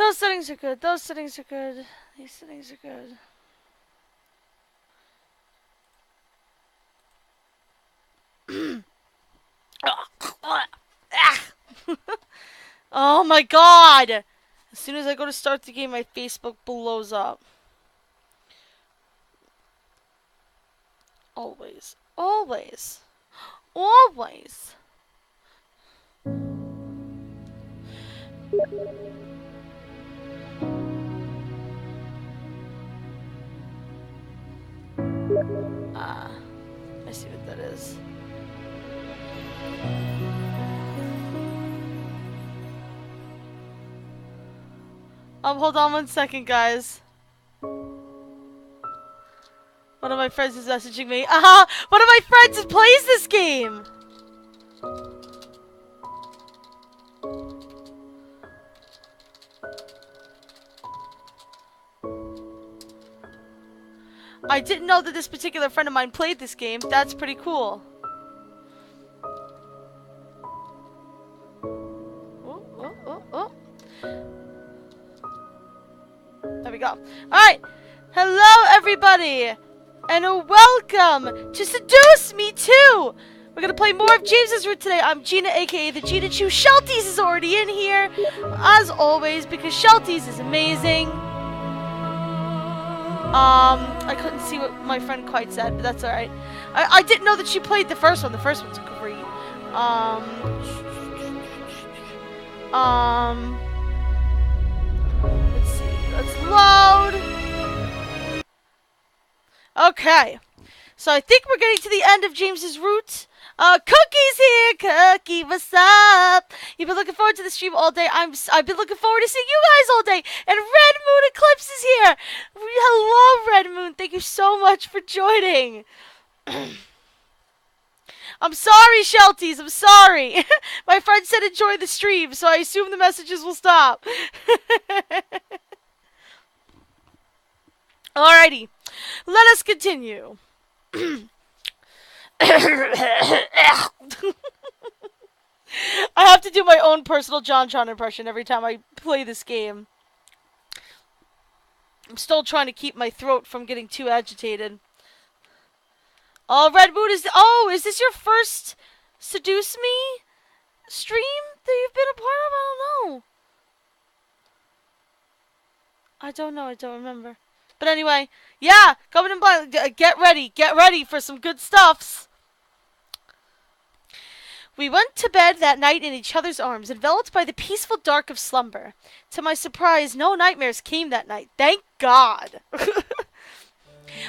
Those settings are good. Those settings are good. These settings are good. Oh my god! As soon as I go to start the game, my Facebook blows up. Always. Always. Always. I see what that is. Hold on 1 second, guys. One of my friends is messaging me. Aha! One of my friends plays this game! I didn't know that this particular friend of mine played this game. That's pretty cool. Oh, oh, oh, oh. There we go. Alright. Hello, everybody. And welcome to Seduce Me Too. We're going to play more of James's Route today. I'm Gina, a.k.a. the Gina Chu. Shelties is already in here. As always, because Shelties is amazing. I couldn't see what my friend quite said, but that's alright. I didn't know that she played the first one. The first one's great. Let's see. Let's load. Okay. So I think we're getting to the end of James's Route. Cookie's here! Cookie, what's up? You've been looking forward to the stream all day. I've been looking forward to seeing you guys all day. And Red Moon Eclipse is here! Hello, Red Moon. Thank you so much for joining. I'm sorry, Shelties. I'm sorry. My friend said enjoy the stream, so I assume the messages will stop. Alrighty. Let us continue. I have to do my own personal JonTron impression every time I play this game. I'm still trying to keep my throat from getting too agitated. Oh, Red Moon is... Oh, is this your first Seduce Me stream that you've been a part of? I don't know. I don't remember. But anyway, yeah, coming in blind. Get ready for some good stuffs. We went to bed that night in each other's arms, enveloped by the peaceful dark of slumber. To my surprise, no nightmares came that night. Thank God.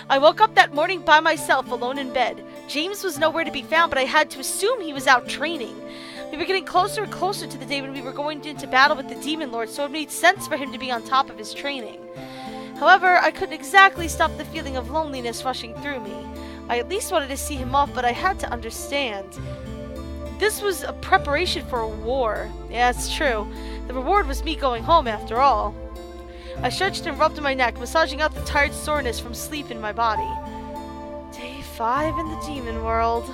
I woke up that morning by myself, alone in bed. James was nowhere to be found, but I had to assume he was out training. We were getting closer and closer to the day when we were going into battle with the Demon Lord, so it made sense for him to be on top of his training. However, I couldn't exactly stop the feeling of loneliness rushing through me. I at least wanted to see him off, but I had to understand. This was a preparation for a war. Yeah, it's true. The reward was me going home after all. I stretched and rubbed my neck, massaging out the tired soreness from sleep in my body. Day 5 in the demon world.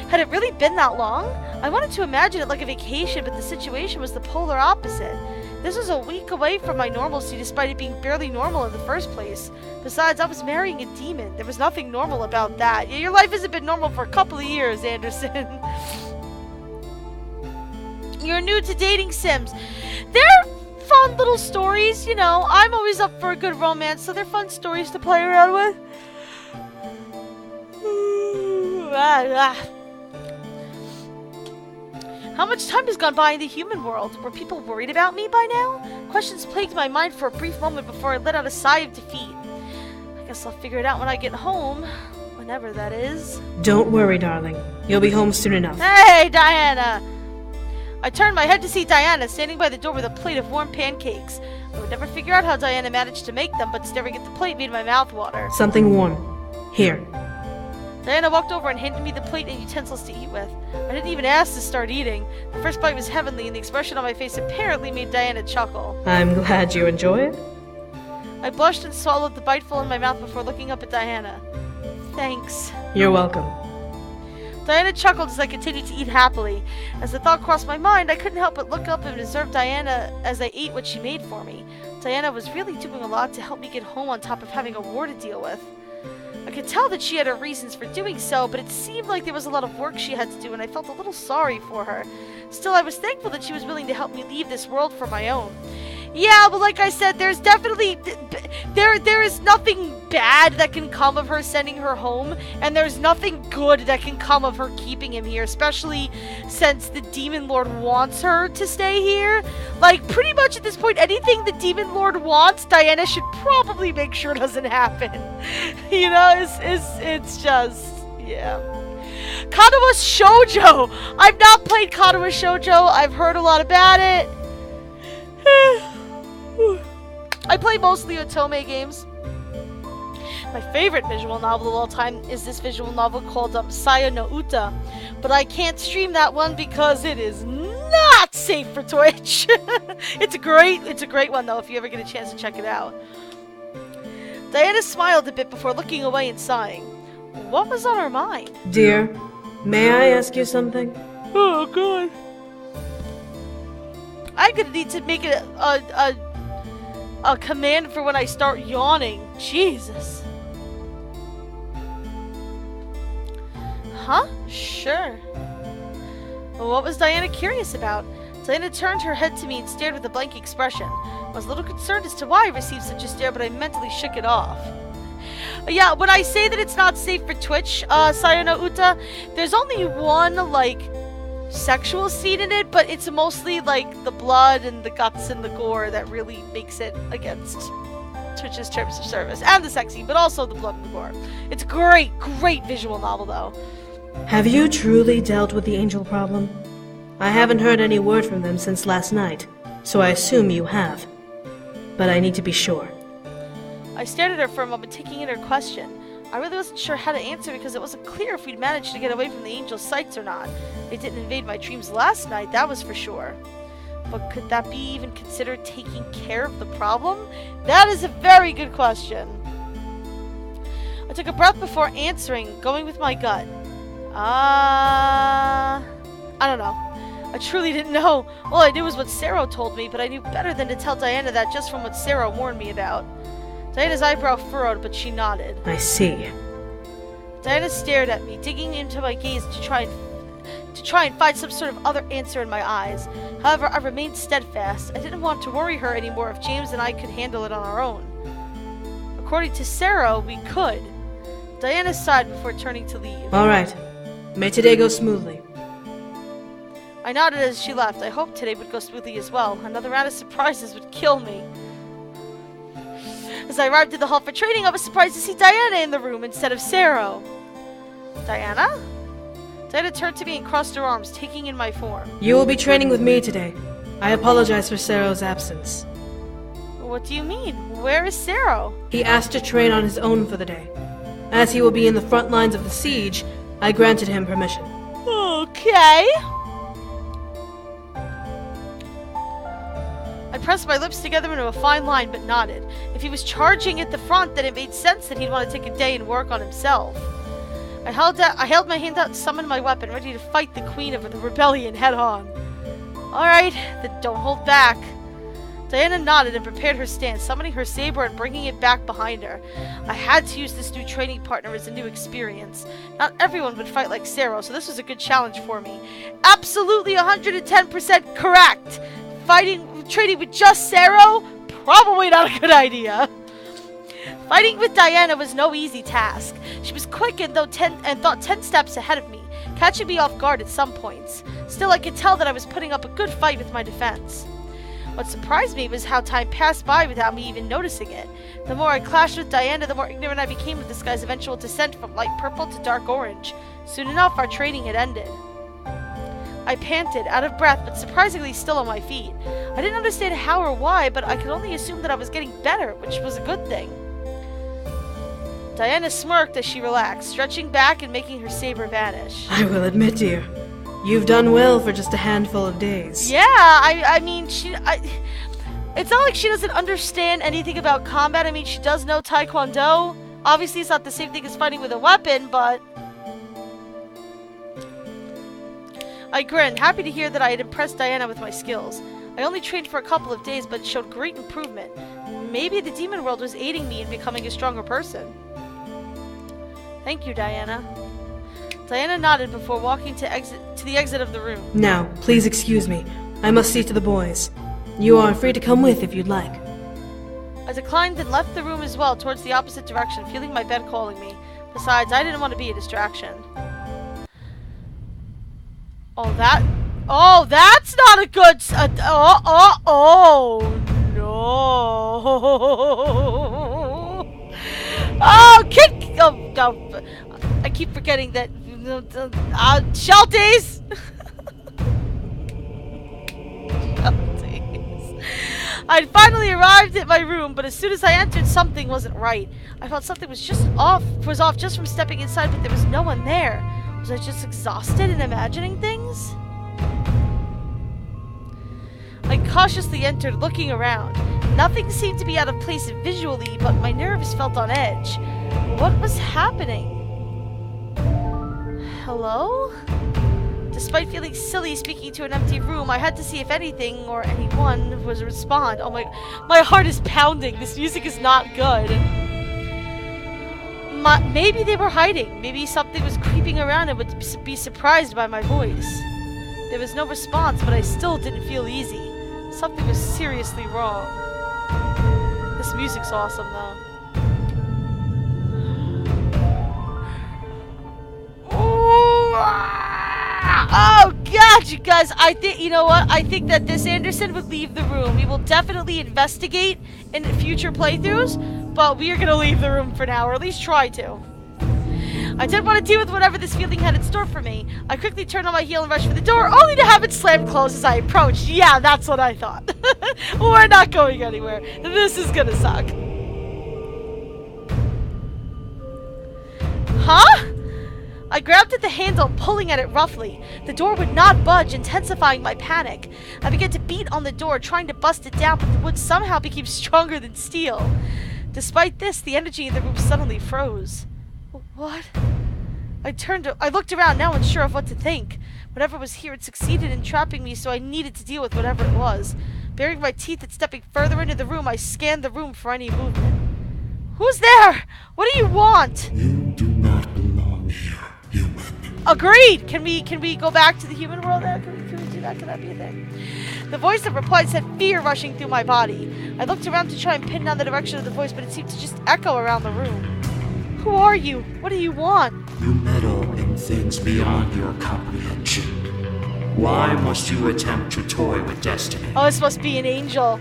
Had it really been that long? I wanted to imagine it like a vacation, but the situation was the polar opposite. This was a week away from my normalcy, despite it being barely normal in the first place. Besides, I was marrying a demon. There was nothing normal about that. Yeah, your life hasn't been normal for a couple of years, Anderson. You're new to dating sims. They're fun little stories, you know. I'm always up for a good romance, so they're fun stories to play around with. How much time has gone by in the human world? Were people worried about me by now? Questions plagued my mind for a brief moment before I let out a sigh of defeat. I guess I'll figure it out when I get home. Whenever that is. Don't worry, darling. You'll be home soon enough. Hey, Diana! I turned my head to see Diana standing by the door with a plate of warm pancakes. I would never figure out how Diana managed to make them, but staring at the plate made my mouth water. Something warm. Here. Diana walked over and handed me the plate and utensils to eat with. I didn't even ask to start eating. The first bite was heavenly, and the expression on my face apparently made Diana chuckle. I'm glad you enjoy it. I blushed and swallowed the biteful in my mouth before looking up at Diana. Thanks. You're welcome. Diana chuckled as I continued to eat happily. As the thought crossed my mind, I couldn't help but look up and observe Diana as I ate what she made for me. Diana was really doing a lot to help me get home on top of having a war to deal with. I could tell that she had her reasons for doing so, but it seemed like there was a lot of work she had to do, and I felt a little sorry for her. Still, I was thankful that she was willing to help me leave this world for my own. Yeah, but like I said, there's definitely... There is nothing bad that can come of her sending her home, and there's nothing good that can come of her keeping him here, especially since the Demon Lord wants her to stay here. Like, pretty much at this point, anything the Demon Lord wants, Diana should probably make sure doesn't happen. You know, it's just... yeah. Kanawa Shoujo! I've not played Kanawa Shoujo. I've heard a lot about it. I play mostly Otome games. My favorite visual novel of all time is this visual novel called Saya no Uta, but I can't stream that one because it is not safe for Twitch. It's a great one though if you ever get a chance to check it out. Diana smiled a bit before looking away and sighing. What was on her mind? Dear, may I ask you something? Oh god. I'm gonna need to make a command for when I start yawning. Jesus. Huh? Sure. Well, what was Diana curious about? Diana turned her head to me and stared with a blank expression. I was a little concerned as to why I received such a stare, but I mentally shook it off. Yeah, when I say that it's not safe for Twitch, Sayano Uta, there's only one, like, sexual scene in it, but it's mostly, like, the blood and the guts and the gore that really makes it against Twitch's terms of service. And the sex scene, but also the blood and the gore. It's a great visual novel, though. Have you truly dealt with the angel problem? I haven't heard any word from them since last night, so I assume you have. But I need to be sure. I stared at her for a moment, taking in her question. I really wasn't sure how to answer because it wasn't clear if we'd managed to get away from the angel's sights or not. They didn't invade my dreams last night, that was for sure. But could that be even considered taking care of the problem? That is a very good question. I took a breath before answering, going with my gut. I don't know. I truly didn't know. All I knew was what Sero told me, but I knew better than to tell Diana that just from what Sero warned me about. Diana's eyebrow furrowed, but she nodded. I see. Diana stared at me, digging into my gaze to try and find some sort of other answer in my eyes. However, I remained steadfast. I didn't want to worry her anymore if James and I could handle it on our own. According to Sero, we could. Diana sighed before turning to leave. All right. May today go smoothly. I nodded as she left. I hoped today would go smoothly as well. Another round of surprises would kill me. As I arrived at the hall for training, I was surprised to see Diana in the room instead of Sero. Diana? Diana turned to me and crossed her arms, taking in my form. You will be training with me today. I apologize for Sero's absence. What do you mean? Where is Sero? He asked to train on his own for the day. As he will be in the front lines of the siege, I granted him permission. Okay. I pressed my lips together into a fine line, but nodded. If he was charging at the front, then it made sense that he'd want to take a day and work on himself. I held my hand out and summoned my weapon, ready to fight the queen of the rebellion head-on. Alright, then don't hold back. Diana nodded and prepared her stance, summoning her saber and bringing it back behind her. I had to use this new training partner as a new experience. Not everyone would fight like Sero, so this was a good challenge for me. Absolutely 110% correct! Training with just Sero? Probably not a good idea. Fighting with Diana was no easy task. She was quick and thought 10 steps ahead of me, catching me off guard at some points. Still, I could tell that I was putting up a good fight with my defense. What surprised me was how time passed by without me even noticing it. The more I clashed with Diana, the more ignorant I became of this guy's eventual descent from light purple to dark orange. Soon enough, our training had ended. I panted, out of breath, but surprisingly still on my feet. I didn't understand how or why, but I could only assume that I was getting better, which was a good thing. Diana smirked as she relaxed, stretching back and making her saber vanish. I will admit, dear, you've done well for just a handful of days. Yeah, I mean, it's not like she doesn't understand anything about combat. I mean, she does know Taekwondo. Obviously, it's not the same thing as fighting with a weapon, but I grinned, happy to hear that I had impressed Diana with my skills. I only trained for a couple of days, but showed great improvement. Maybe the demon world was aiding me in becoming a stronger person. Thank you, Diana. Diana nodded before walking to the exit of the room. Now, please excuse me. I must see to the boys. You are free to come with if you'd like. I declined and left the room as well, towards the opposite direction, feeling my bed calling me. Besides, I didn't want to be a distraction. Oh, that's not a good... no. Oh, kick... Oh, no. I keep forgetting that... Shelties! I'd finally arrived at my room, but as soon as I entered, something wasn't right. I felt something was off just from stepping inside, but there was no one there. Was I just exhausted and imagining things? I cautiously entered, looking around. Nothing seemed to be out of place visually, but my nerves felt on edge. What was happening? Hello? Despite feeling silly speaking to an empty room, I had to see if anything or anyone was respond. Oh my heart is pounding. This music is not good. Maybe they were hiding. Maybe something was creeping around and would be surprised by my voice. There was no response, but I still didn't feel easy. Something was seriously wrong. This music's awesome, though. Oh god, you guys, you know what? I think that this Anderson would leave the room. We will definitely investigate in future playthroughs, but we are going to leave the room for now, or at least try to. I didn't want to deal with whatever this feeling had in store for me. I quickly turned on my heel and rushed for the door, only to have it slam closed as I approached. Yeah, that's what I thought. We're not going anywhere. This is gonna suck. Huh? I grabbed at the handle, pulling at it roughly. The door would not budge, intensifying my panic. I began to beat on the door, trying to bust it down, but the wood somehow became stronger than steel. Despite this, the energy in the room suddenly froze. What? I looked around, now unsure of what to think. Whatever was here had succeeded in trapping me, so I needed to deal with whatever it was. Baring my teeth and stepping further into the room, I scanned the room for any movement. Who's there? What do you want? You do not belong here, human. Agreed! Can we go back to the human world now? Can we do that? Can that be a thing? The voice that replied said fear rushing through my body. I looked around to try and pin down the direction of the voice, but it seemed to just echo around the room. Who are you? What do you want? You meddle in things beyond your comprehension. Why must you attempt to toy with destiny? Oh, this must be an angel.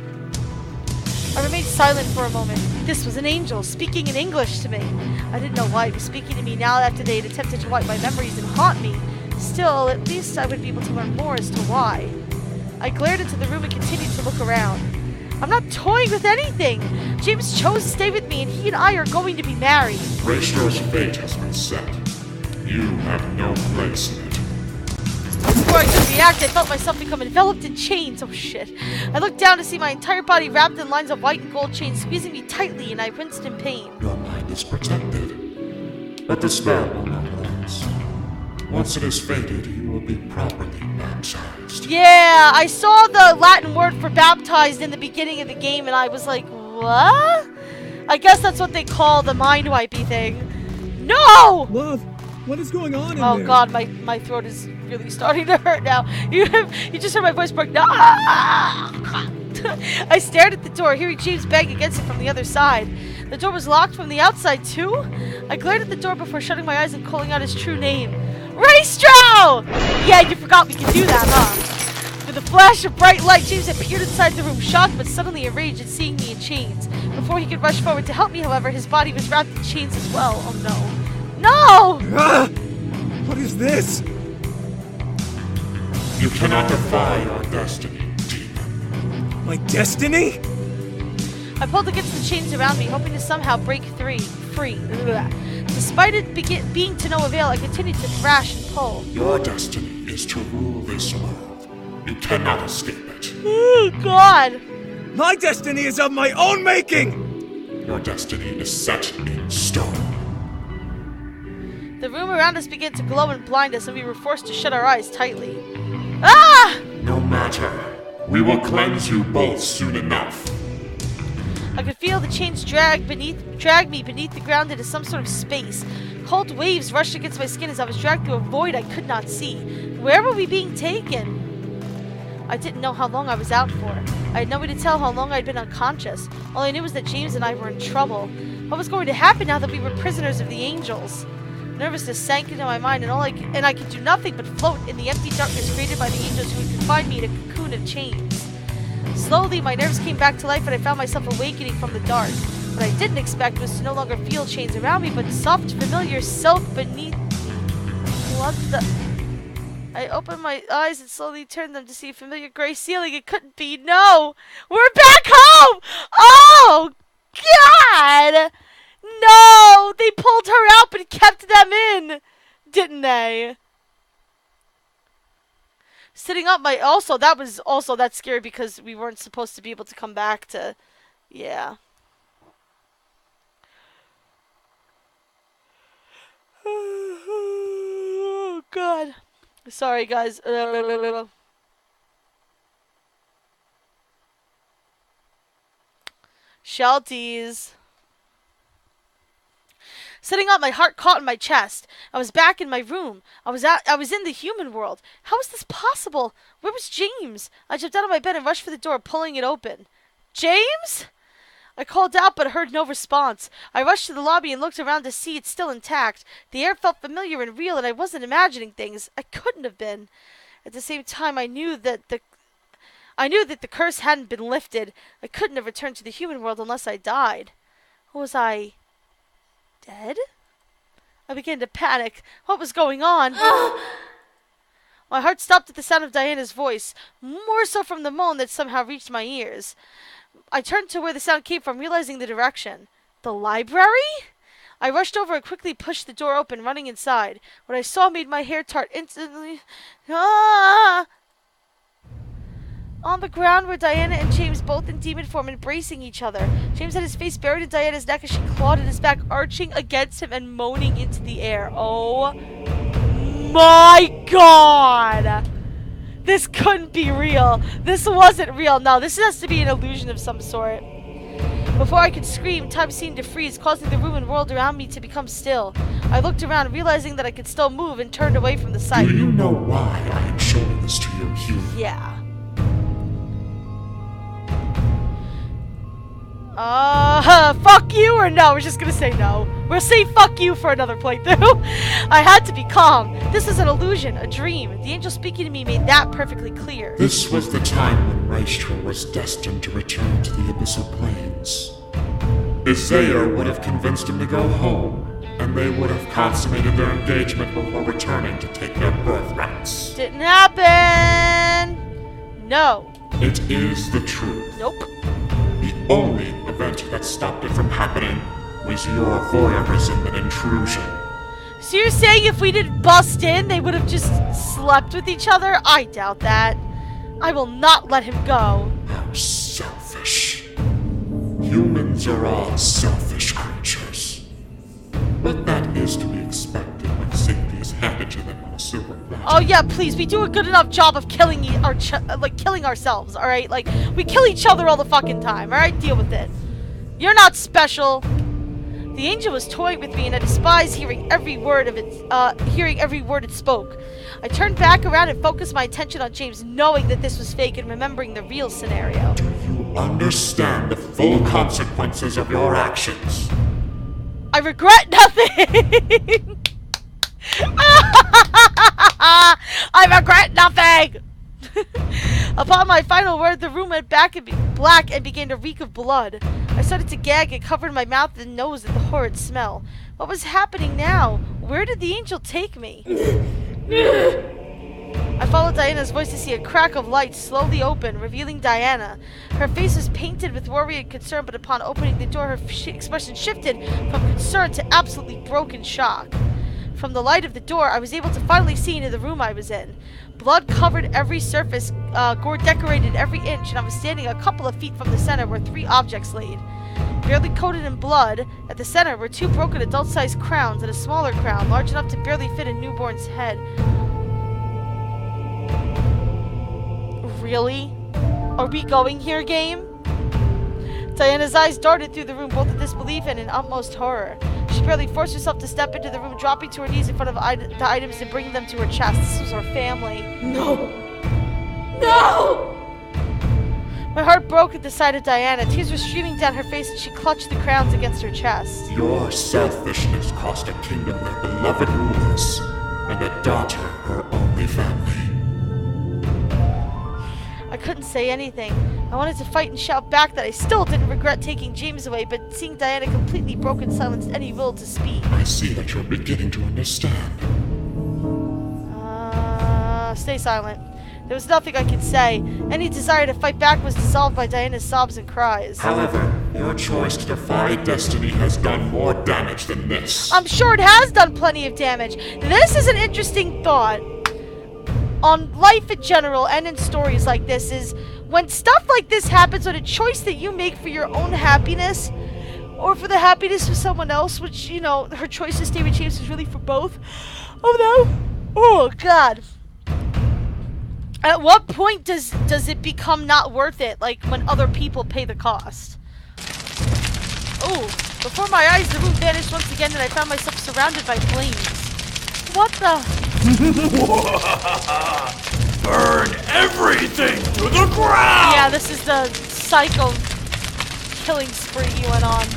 I remained silent for a moment. This was an angel, speaking in English to me. I didn't know why he was speaking to me now after they had attempted to wipe my memories and haunt me. Still, at least I would be able to learn more as to why. I glared into the room and continued to look around. I'm not toying with anything. James chose to stay with me, and he and I are going to be married. Ratio's fate has been set. You have no place in it. Before I could react, I felt myself become enveloped in chains. Oh shit. I looked down to see my entire body wrapped in lines of white and gold chains squeezing me tightly, and I winced in pain. Your mind is protected, but the spell will not last. Once it is faded, you will be properly baptized. Yeah, I saw the Latin word for baptized in the beginning of the game, and I was like, what? I guess that's what they call the mind wipey thing. No! Love, what is going on in there? Oh god, my throat is really starting to hurt now. You just heard my voice break. No! I stared at the door, hearing James bang against it from the other side. The door was locked from the outside too? I glared at the door before shutting my eyes and calling out his true name. Raystro! Yeah, you forgot we could do that, huh? With a flash of bright light, James appeared inside the room, shocked but suddenly enraged at seeing me in chains. Before he could rush forward to help me, however, his body was wrapped in chains as well. Oh no. No! Ah! What is this? You cannot defy your destiny, demon. My destiny? I pulled against the chains around me, hoping to somehow break free. Despite it being to no avail, I continued to thrash and pull. Your destiny is to rule this world. You cannot escape it. Oh, God. My destiny is of my own making! Your destiny is set in stone. The room around us began to glow and blind us, and we were forced to shut our eyes tightly. Ah! No matter. We will cleanse you both soon enough. I could feel the chains drag me beneath the ground into some sort of space. Cold waves rushed against my skin as I was dragged through a void I could not see. Where were we being taken? I didn't know how long I was out for. I had no way to tell how long I'd been unconscious. All I knew was that James and I were in trouble. What was going to happen now that we were prisoners of the angels? Nervousness sank into my mind, and I could do nothing but float in the empty darkness created by the angels who had confined me in a cocoon of chains. Slowly, my nerves came back to life, and I found myself awakening from the dark. What I didn't expect was to no longer feel chains around me, but soft, familiar silk beneath me. I opened my eyes and slowly turned them to see a familiar gray ceiling. It couldn't be. No! We're back home! Oh, God! No! They pulled her out but kept them in! Didn't they? Sitting up that's scary because we weren't supposed to be able to come back to... Yeah. Oh, God. Sorry, guys. Shelties. Sitting up, my heart caught in my chest. I was back in my room. I was in the human world. How was this possible? Where was James? I jumped out of my bed and rushed for the door, pulling it open. James? I called out but heard no response. I rushed to the lobby and looked around to see it still intact. The air felt familiar and real, and I wasn't imagining things. I couldn't have been. At the same time, I knew that the curse hadn't been lifted. I couldn't have returned to the human world unless I died. Was I dead? I began to panic. What was going on? My heart stopped at the sound of Diana's voice, more so from the moan that somehow reached my ears. I turned to where the sound came from, realizing the direction. The library? I rushed over and quickly pushed the door open, running inside. What I saw made my hair start instantly. Ah! On the ground were Diana and James, both in demon form, embracing each other. James had his face buried in Diana's neck as she clawed at his back, arching against him and moaning into the air. Oh my God! This couldn't be real. This wasn't real. No, this has to be an illusion of some sort. Before I could scream, time seemed to freeze, causing the room and world around me to become still. I looked around, realizing that I could still move, and turned away from the sight. Do you know why I am showing this to you, human? Yeah. Fuck you or no? We're just gonna say no. We'll say fuck you for another playthrough. I had to be calm. This was an illusion, a dream. The angel speaking to me made that perfectly clear. This was the time when Raistra was destined to return to the Abyssal Plains. Isaiah would have convinced him to go home, and they would have consummated their engagement before returning to take their birthrights. Didn't happen! No. It is the truth. Nope. The only event that stopped it from happening was your voyeurism and intrusion. So you're saying if we didn't bust in, they would have just slept with each other? I doubt that. I will not let him go. How selfish. Humans are all selfish creatures. But that is to be expected when safety is handed to them on a silver platter. Oh yeah, please, we do a good enough job of killing killing ourselves, alright? Like, we kill each other all the fucking time, alright? Deal with it. You're not special. The angel was toying with me, and I despised hearing every word it spoke. I turned back around and focused my attention on James, knowing that this was fake and remembering the real scenario. Do you understand the full consequences of your actions? I regret nothing! I regret nothing! Upon my final word, the room went black and began to reek of blood. I started to gag and covered my mouth and nose at the horrid smell. What was happening now? Where did the angel take me? I followed Diana's voice to see a crack of light slowly open, revealing Diana. Her face was painted with worry and concern, but upon opening the door, her expression shifted from concern to absolutely broken shock. From the light of the door, I was able to finally see into the room I was in. Blood covered every surface, gore decorated every inch, and I was standing a couple of feet from the center where 3 objects laid. Barely coated in blood, at the center were 2 broken adult-sized crowns and a smaller crown, large enough to barely fit a newborn's head. Really? Are we going here, game? Diana's eyes darted through the room, both in disbelief and in utmost horror. She barely forced herself to step into the room, dropping to her knees in front of the items and bringing them to her chest. This was her family. No! No! My heart broke at the sight of Diana. Tears were streaming down her face and she clutched the crowns against her chest. Your selfishness cost a kingdom their beloved rulers, and a daughter her only family. I couldn't say anything. I wanted to fight and shout back that I still didn't regret taking James away, but seeing Diana completely broken silenced any will to speak. I see that you're beginning to understand. Stay silent. There was nothing I could say. Any desire to fight back was dissolved by Diana's sobs and cries. However, your choice to defy destiny has done more damage than this. I'm sure it has done plenty of damage. This is an interesting thought on life in general and in stories like this is when stuff like this happens, when a choice that you make for your own happiness or for the happiness of someone else, which, you know, her choice to stay with James is really for both of them. Oh, God. At what point does it become not worth it, like when other people pay the cost? Oh, before my eyes the room vanished once again and I found myself surrounded by flames. What the? Burn everything to the ground! Yeah, this is the psycho killing spree he went on.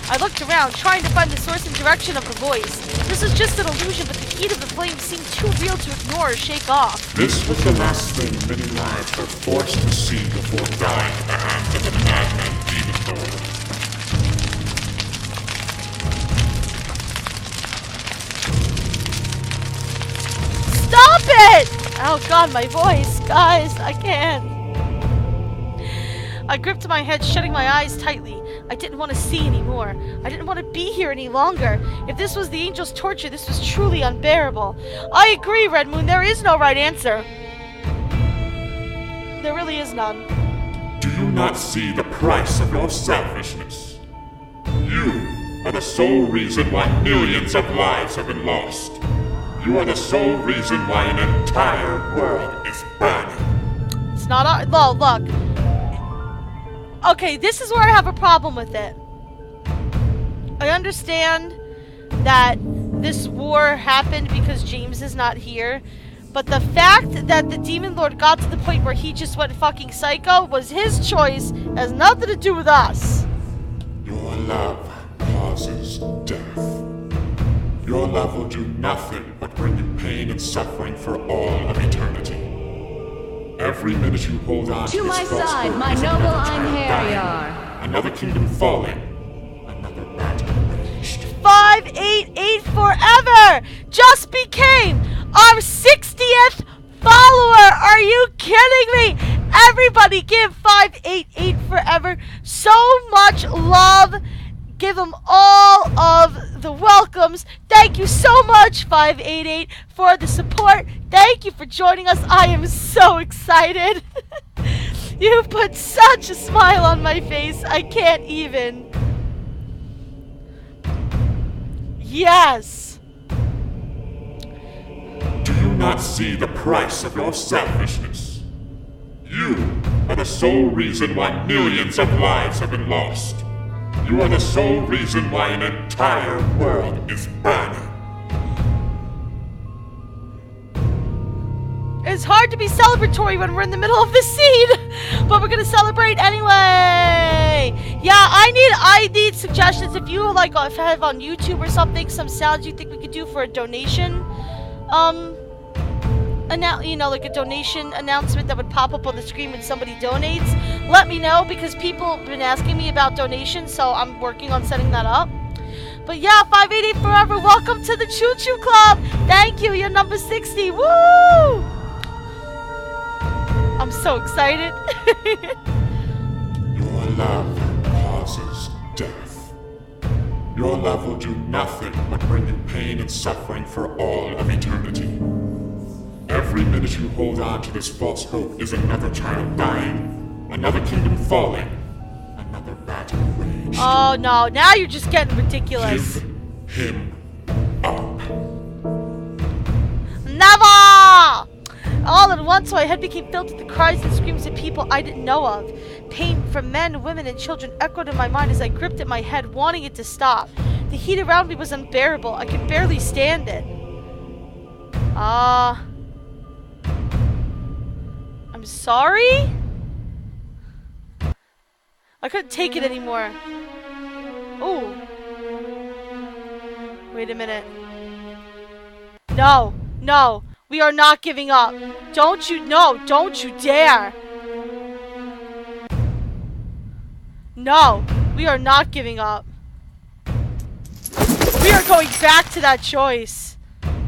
I looked around, trying to find the source and direction of the voice. This was just an illusion, but the heat of the flames seemed too real to ignore or shake off. This was the last thing many lives were forced to see before dying at the hands of a madman demon lord. Stop it! Oh God, my voice. Guys, I can't. I gripped my head, shutting my eyes tightly. I didn't want to see anymore. I didn't want to be here any longer. If this was the angel's torture, this was truly unbearable. I agree, Red Moon. There is no right answer. There really is none. Do you not see the price of your selfishness? You are the sole reason why millions of lives have been lost. You are the sole reason why an entire world is burning. It's not... look. Okay, this is where I have a problem with it. I understand that this war happened because James is not here, but the fact that the Demon Lord got to the point where he just went fucking psycho was his choice, has nothing to do with us. Your love causes death. Your love will do nothing but bring you pain and suffering for all of eternity. Every minute you hold on to my this false side, hope my is noble another child dying, Einherjar. another kingdom falling, another battle waged. 588 forever just became our 60th follower. Are you kidding me? Everybody give 588 forever so much love. Give them all of the welcomes. Thank you so much, 588, for the support. Thank you for joining us. I am so excited. You've put such a smile on my face. I can't even. Yes. Do you not see the price of your selfishness? You are the sole reason why millions of lives have been lost. You are the sole reason why an entire world is burning. It's hard to be celebratory when we're in the middle of the scene, but we're gonna celebrate anyway. Yeah, I need suggestions. If you like, if I have on YouTube or something, some sounds you think we could do for a donation, like a donation announcement that would pop up on the screen when somebody donates. Let me know, because people have been asking me about donations, so I'm working on setting that up. But yeah, 588 forever. Welcome to the Chu-Chu Club. Thank you. You're number 60. Woo! I'm so excited. Your love causes death. Your love will do nothing but bring you pain and suffering for all of eternity. Every minute you hold on to this false hope is another child dying, another kingdom falling, another battle waged. Oh no, now you're just getting ridiculous. Give him up. Never! All at once, my head became filled with the cries and screams of people I didn't know of. Pain from men, women, and children echoed in my mind as I gripped at my head, wanting it to stop. The heat around me was unbearable. I could barely stand it. I'm sorry? I couldn't take it anymore. Ooh. Wait a minute. No, no, we are not giving up. Don't you dare. No, we are not giving up. We are going back to that choice.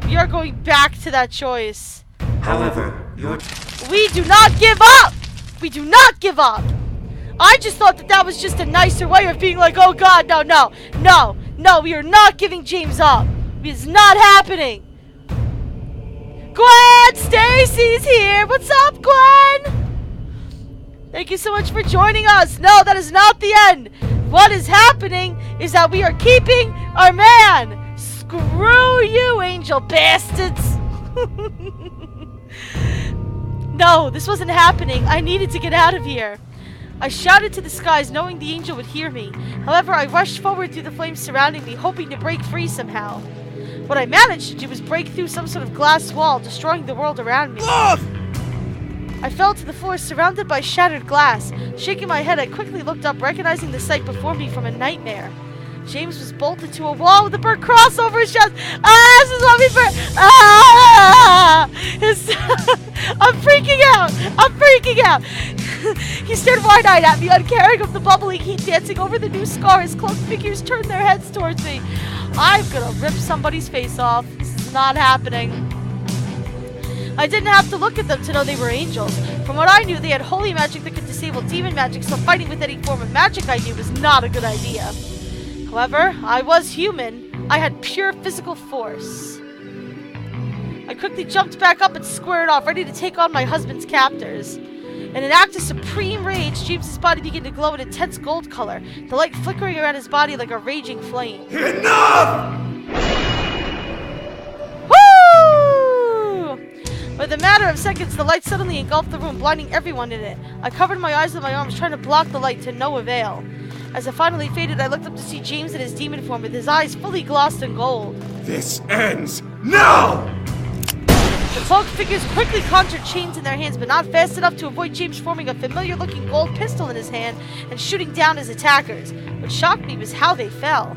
We are going back to that choice. However, We do not give up! We do not give up! I just thought that was just a nicer way of being like, oh god, no, we are not giving James up. It's not happening. Gwen, Stacy's here. What's up, Gwen? Thank you so much for joining us. No, that is not the end. What is happening is that we are keeping our man. Screw you, angel bastards. No, this wasn't happening. I needed to get out of here. I shouted to the skies, knowing the angel would hear me. However, I rushed forward through the flames surrounding me, hoping to break free somehow. What I managed to do was break through some sort of glass wall, destroying the world around me. I fell to the floor, surrounded by shattered glass. Shaking my head, I quickly looked up, recognizing the sight before me from a nightmare. James was bolted to a wall with a burnt cross over his chest. Ah, this is what we burnt. Ah! I'm freaking out. I'm freaking out. He stared wide-eyed at me, uncaring of the bubbling heat dancing over the new scar. His cloaked figures turned their heads towards me. I'm gonna rip somebody's face off. This is not happening. I didn't have to look at them to know they were angels. From what I knew, they had holy magic that could disable demon magic, so fighting with any form of magic I knew was not a good idea. However, I was human. I had pure physical force. I quickly jumped back up and squared off, ready to take on my husband's captors. In an act of supreme rage, James's body began to glow in intense gold color, the light flickering around his body like a raging flame. Enough! Woo! With a matter of seconds, the light suddenly engulfed the room, blinding everyone in it. I covered my eyes with my arms, trying to block the light to no avail. As it finally faded, I looked up to see James in his demon form, with his eyes fully glossed in gold. This ends now! The cloaked figures quickly conjured chains in their hands, but not fast enough to avoid James forming a familiar-looking gold pistol in his hand and shooting down his attackers. What shocked me was how they fell.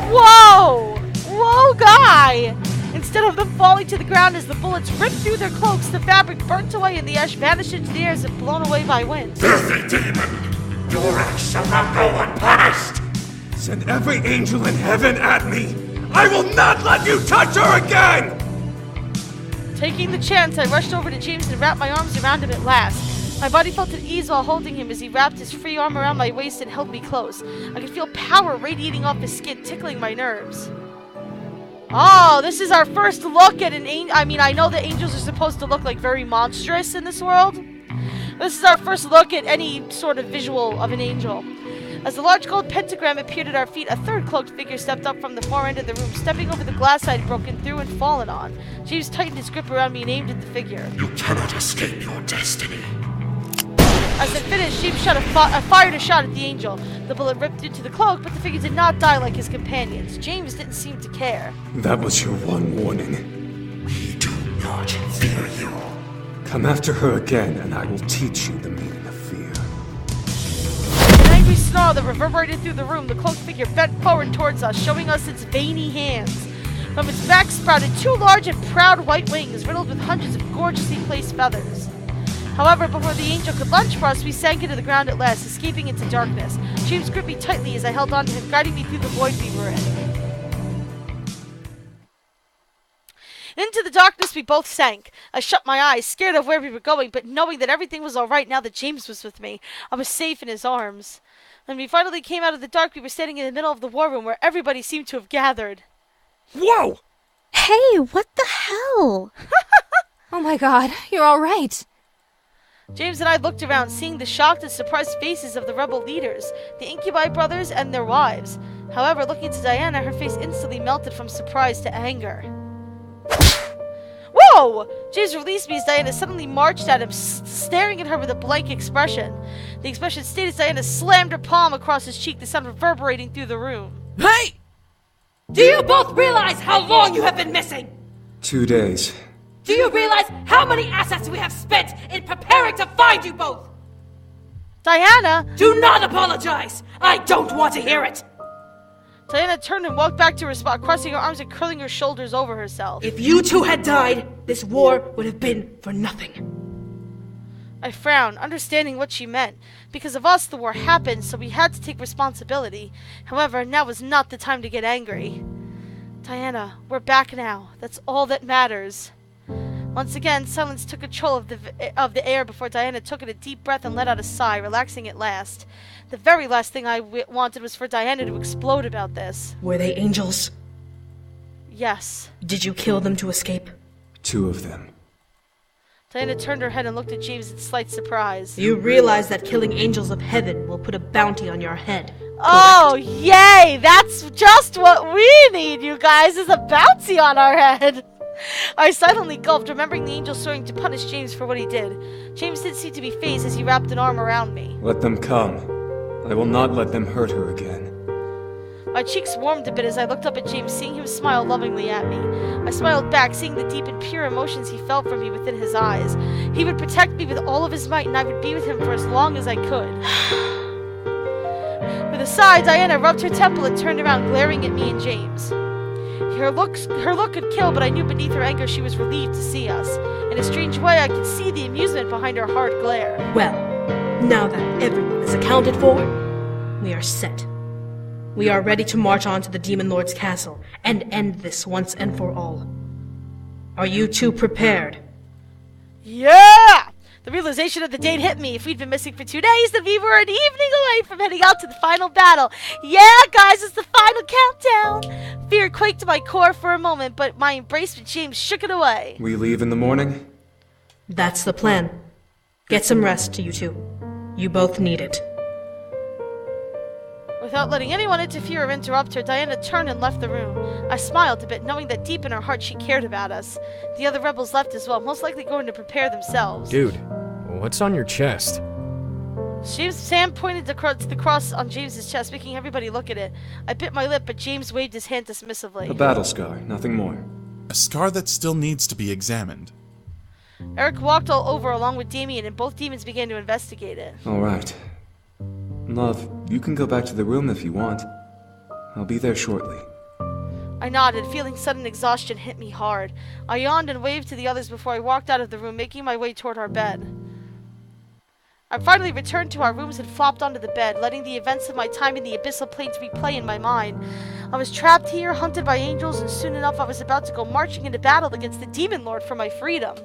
Whoa! Whoa, guy! Instead of them falling to the ground as the bullets ripped through their cloaks, the fabric burnt away and the ash vanished into the air as if blown away by wind. filthy demon! Your acts shall not go unpunished! Send every angel in heaven at me! I will not let you touch her again! Taking the chance, I rushed over to James and wrapped my arms around him at last. My body felt at ease while holding him as he wrapped his free arm around my waist and held me close. I could feel power radiating off his skin, tickling my nerves. Oh, this is our first look at an angel. I mean, I know that angels are supposed to look like very monstrous in this world. This is our first look at any sort of visual of an angel. As the large gold pentagram appeared at our feet, a third cloaked figure stepped up from the far end of the room, stepping over the glass I had broken through and fallen on. James tightened his grip around me and aimed at the figure. You cannot escape your destiny. As it finished, James fired a shot at the angel. The bullet ripped into the cloak, but the figure did not die like his companions. James didn't seem to care. That was your one warning. We do not fear you. Come after her again, and I will teach you the meaning of fear. An angry snarl that reverberated through the room, the cloaked figure bent forward towards us, showing us its veiny hands. From its back sprouted two large and proud white wings, riddled with hundreds of gorgeously placed feathers. However, before the angel could lunge for us, we sank into the ground at last, escaping into darkness. James gripped me tightly as I held on to him, guiding me through the void we were in. Into the darkness we both sank. I shut my eyes, scared of where we were going, but knowing that everything was alright now that James was with me. I was safe in his arms. When we finally came out of the dark, we were standing in the middle of the war room where everybody seemed to have gathered. Whoa! Hey, what the hell? Oh my god, you're alright. James and I looked around, seeing the shocked and surprised faces of the rebel leaders, the Incubi brothers, and their wives. However, looking to Diana, her face instantly melted from surprise to anger. No! James released me as Diana suddenly marched at him, staring at her with a blank expression. The expression stayed as Diana slammed her palm across his cheek, the sound reverberating through the room. Hey! Do you both realize how long you have been missing? 2 days. Do you realize how many assets we have spent in preparing to find you both? Diana! Do not apologize! I don't want to hear it! Diana turned and walked back to her spot, crossing her arms and curling her shoulders over herself. If you two had died, this war would have been for nothing. I frowned, understanding what she meant. Because of us, the war happened, so we had to take responsibility. However, now was not the time to get angry. Diana, we're back now. That's all that matters. Once again, silence took control of the air before Diana took in a deep breath and let out a sigh, relaxing at last. The very last thing I wanted was for Diana to explode about this. Were they angels? Yes. Did you kill them to escape? 2 of them. Diana turned her head and looked at James in slight surprise. You realize that killing angels of heaven will put a bounty on your head. Oh, yay! That's just what we need, you guys, is a bounty on our head! I silently gulped, remembering the angel swearing to punish James for what he did. James didn't seem to be fazed as he wrapped an arm around me. Let them come. I will not let them hurt her again. My cheeks warmed a bit as I looked up at James, seeing him smile lovingly at me. I smiled back, seeing the deep and pure emotions he felt for me within his eyes. He would protect me with all of his might, and I would be with him for as long as I could. With a sigh, Diana rubbed her temple and turned around, glaring at me and James. Her look could kill, but I knew beneath her anger she was relieved to see us. In a strange way, I could see the amusement behind her hard glare. Well, now that everyone is accounted for, we are set. We are ready to march on to the Demon Lord's castle and end this once and for all. Are you two prepared? Yeah! The realization of the date hit me. If we'd been missing for 2 days, then we were an evening away from heading out to the final battle. Yeah, guys, it's the final countdown. Fear quaked to my core for a moment, but my embrace with James shook it away. We leave in the morning? That's the plan. Get some rest, you two. You both need it. Without letting anyone interfere or interrupt her, Diana turned and left the room. I smiled a bit, knowing that deep in her heart she cared about us. The other rebels left as well, most likely going to prepare themselves. Dude, what's on your chest? Sam pointed to the cross on James's chest, making everybody look at it. I bit my lip, but James waved his hand dismissively. A battle scar, nothing more. A scar that still needs to be examined. Eric walked all over along with Damien, and both demons began to investigate it. All right. Love, you can go back to the room if you want. I'll be there shortly. I nodded, feeling sudden exhaustion hit me hard. I yawned and waved to the others before I walked out of the room, making my way toward our bed. I finally returned to our rooms and flopped onto the bed, letting the events of my time in the abyssal plains replay in my mind. I was trapped here, hunted by angels, and soon enough I was about to go marching into battle against the Demon Lord for my freedom.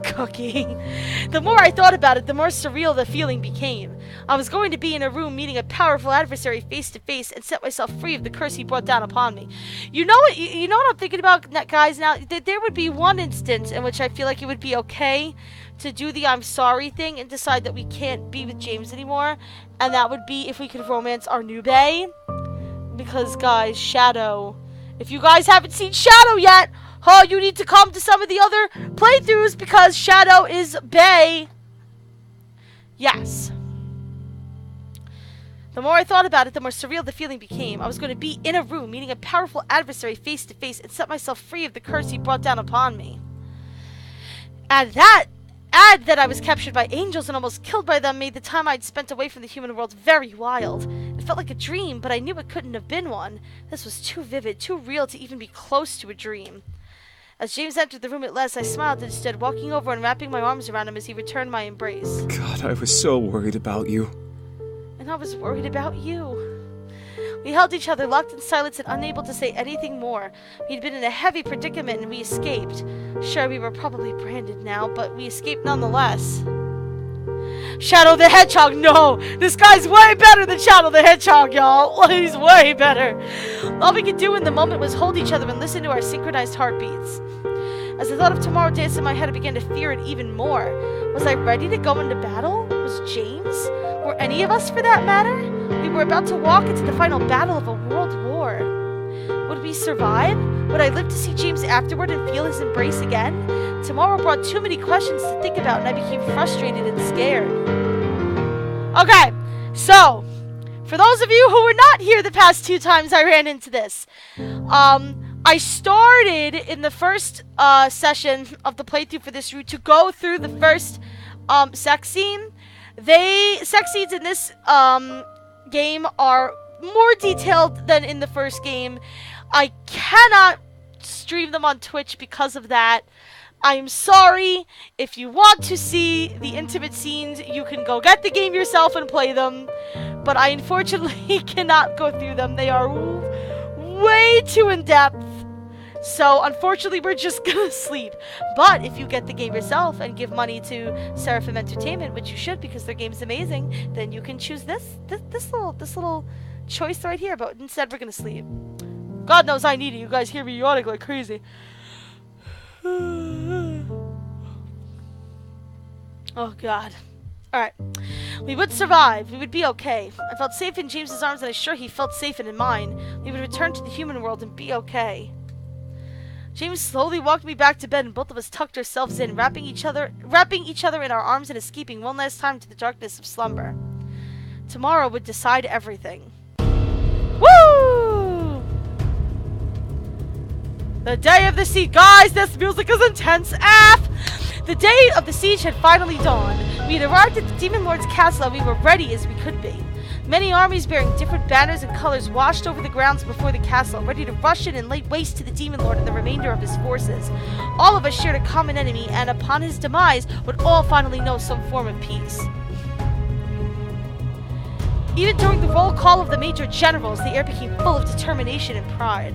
Cookie. The more I thought about it, the more surreal the feeling became. I was going to be in a room meeting a powerful adversary face to face and set myself free of the curse he brought down upon me. You know what? You know what I'm thinking about, guys? Now, there would be one instance in which I feel like it would be okay to do the I'm sorry thing and decide that we can't be with James anymore, and that would be if we could romance our new bae. Because, guys, Shadow. If you guys haven't seen Shadow yet, oh, you need to come to some of the other playthroughs because Shadow is bae. Yes. The more I thought about it, the more surreal the feeling became. I was going to be in a room meeting a powerful adversary face to face and set myself free of the curse he brought down upon me. Add that I was captured by angels and almost killed by them made the time I'd spent away from the human world very wild. It felt like a dream, but I knew it couldn't have been one. This was too vivid, too real to even be close to a dream. As James entered the room at last, I smiled instead, walking over and wrapping my arms around him as he returned my embrace. God, I was so worried about you. And I was worried about you. We held each other, locked in silence and unable to say anything more. We'd been in a heavy predicament and we escaped. Sure, we were probably branded now, but we escaped nonetheless. Shadow the Hedgehog, no! This guy's way better than Shadow the Hedgehog, y'all! He's way better! All we could do in the moment was hold each other and listen to our synchronized heartbeats. As the thought of tomorrow danced in my head, I began to fear it even more. Was I ready to go into battle? Was James? Were any of us, for that matter? We were about to walk into the final battle of a world war. Would we survive? Would I live to see James afterward and feel his embrace again? Tomorrow brought too many questions to think about, and I became frustrated and scared. Okay, so, for those of you who were not here the past 2 times I ran into this, I started in the first session of the playthrough for this route to go through the first sex scene. Sex scenes in this game are more detailed than in the first game. I cannot stream them on Twitch because of that. I'm sorry. If you want to see the intimate scenes, you can go get the game yourself and play them. But I unfortunately cannot go through them. They are way too in-depth. So, unfortunately, we're just gonna sleep. But if you get the game yourself and give money to Seraphim Entertainment, which you should because their game's amazing, then you can choose this little choice right here. But instead, we're gonna sleep. God knows I need it. You guys hear me yawning like crazy. Oh, God. Alright. We would survive. We would be okay. I felt safe in James's arms, and I'm sure he felt safe in mine. We would return to the human world and be okay. James slowly walked me back to bed, and both of us tucked ourselves in, wrapping each other in our arms and escaping one last time to the darkness of slumber. Tomorrow would decide everything. Woo! The day of the siege. Guys, this music is intense AF! The day of the siege had finally dawned. We had arrived at the Demon Lord's castle, and we were ready as we could be. Many armies bearing different banners and colors washed over the grounds before the castle, ready to rush in and lay waste to the Demon Lord and the remainder of his forces. All of us shared a common enemy, and upon his demise, would all finally know some form of peace. Even during the roll call of the major generals, the air became full of determination and pride.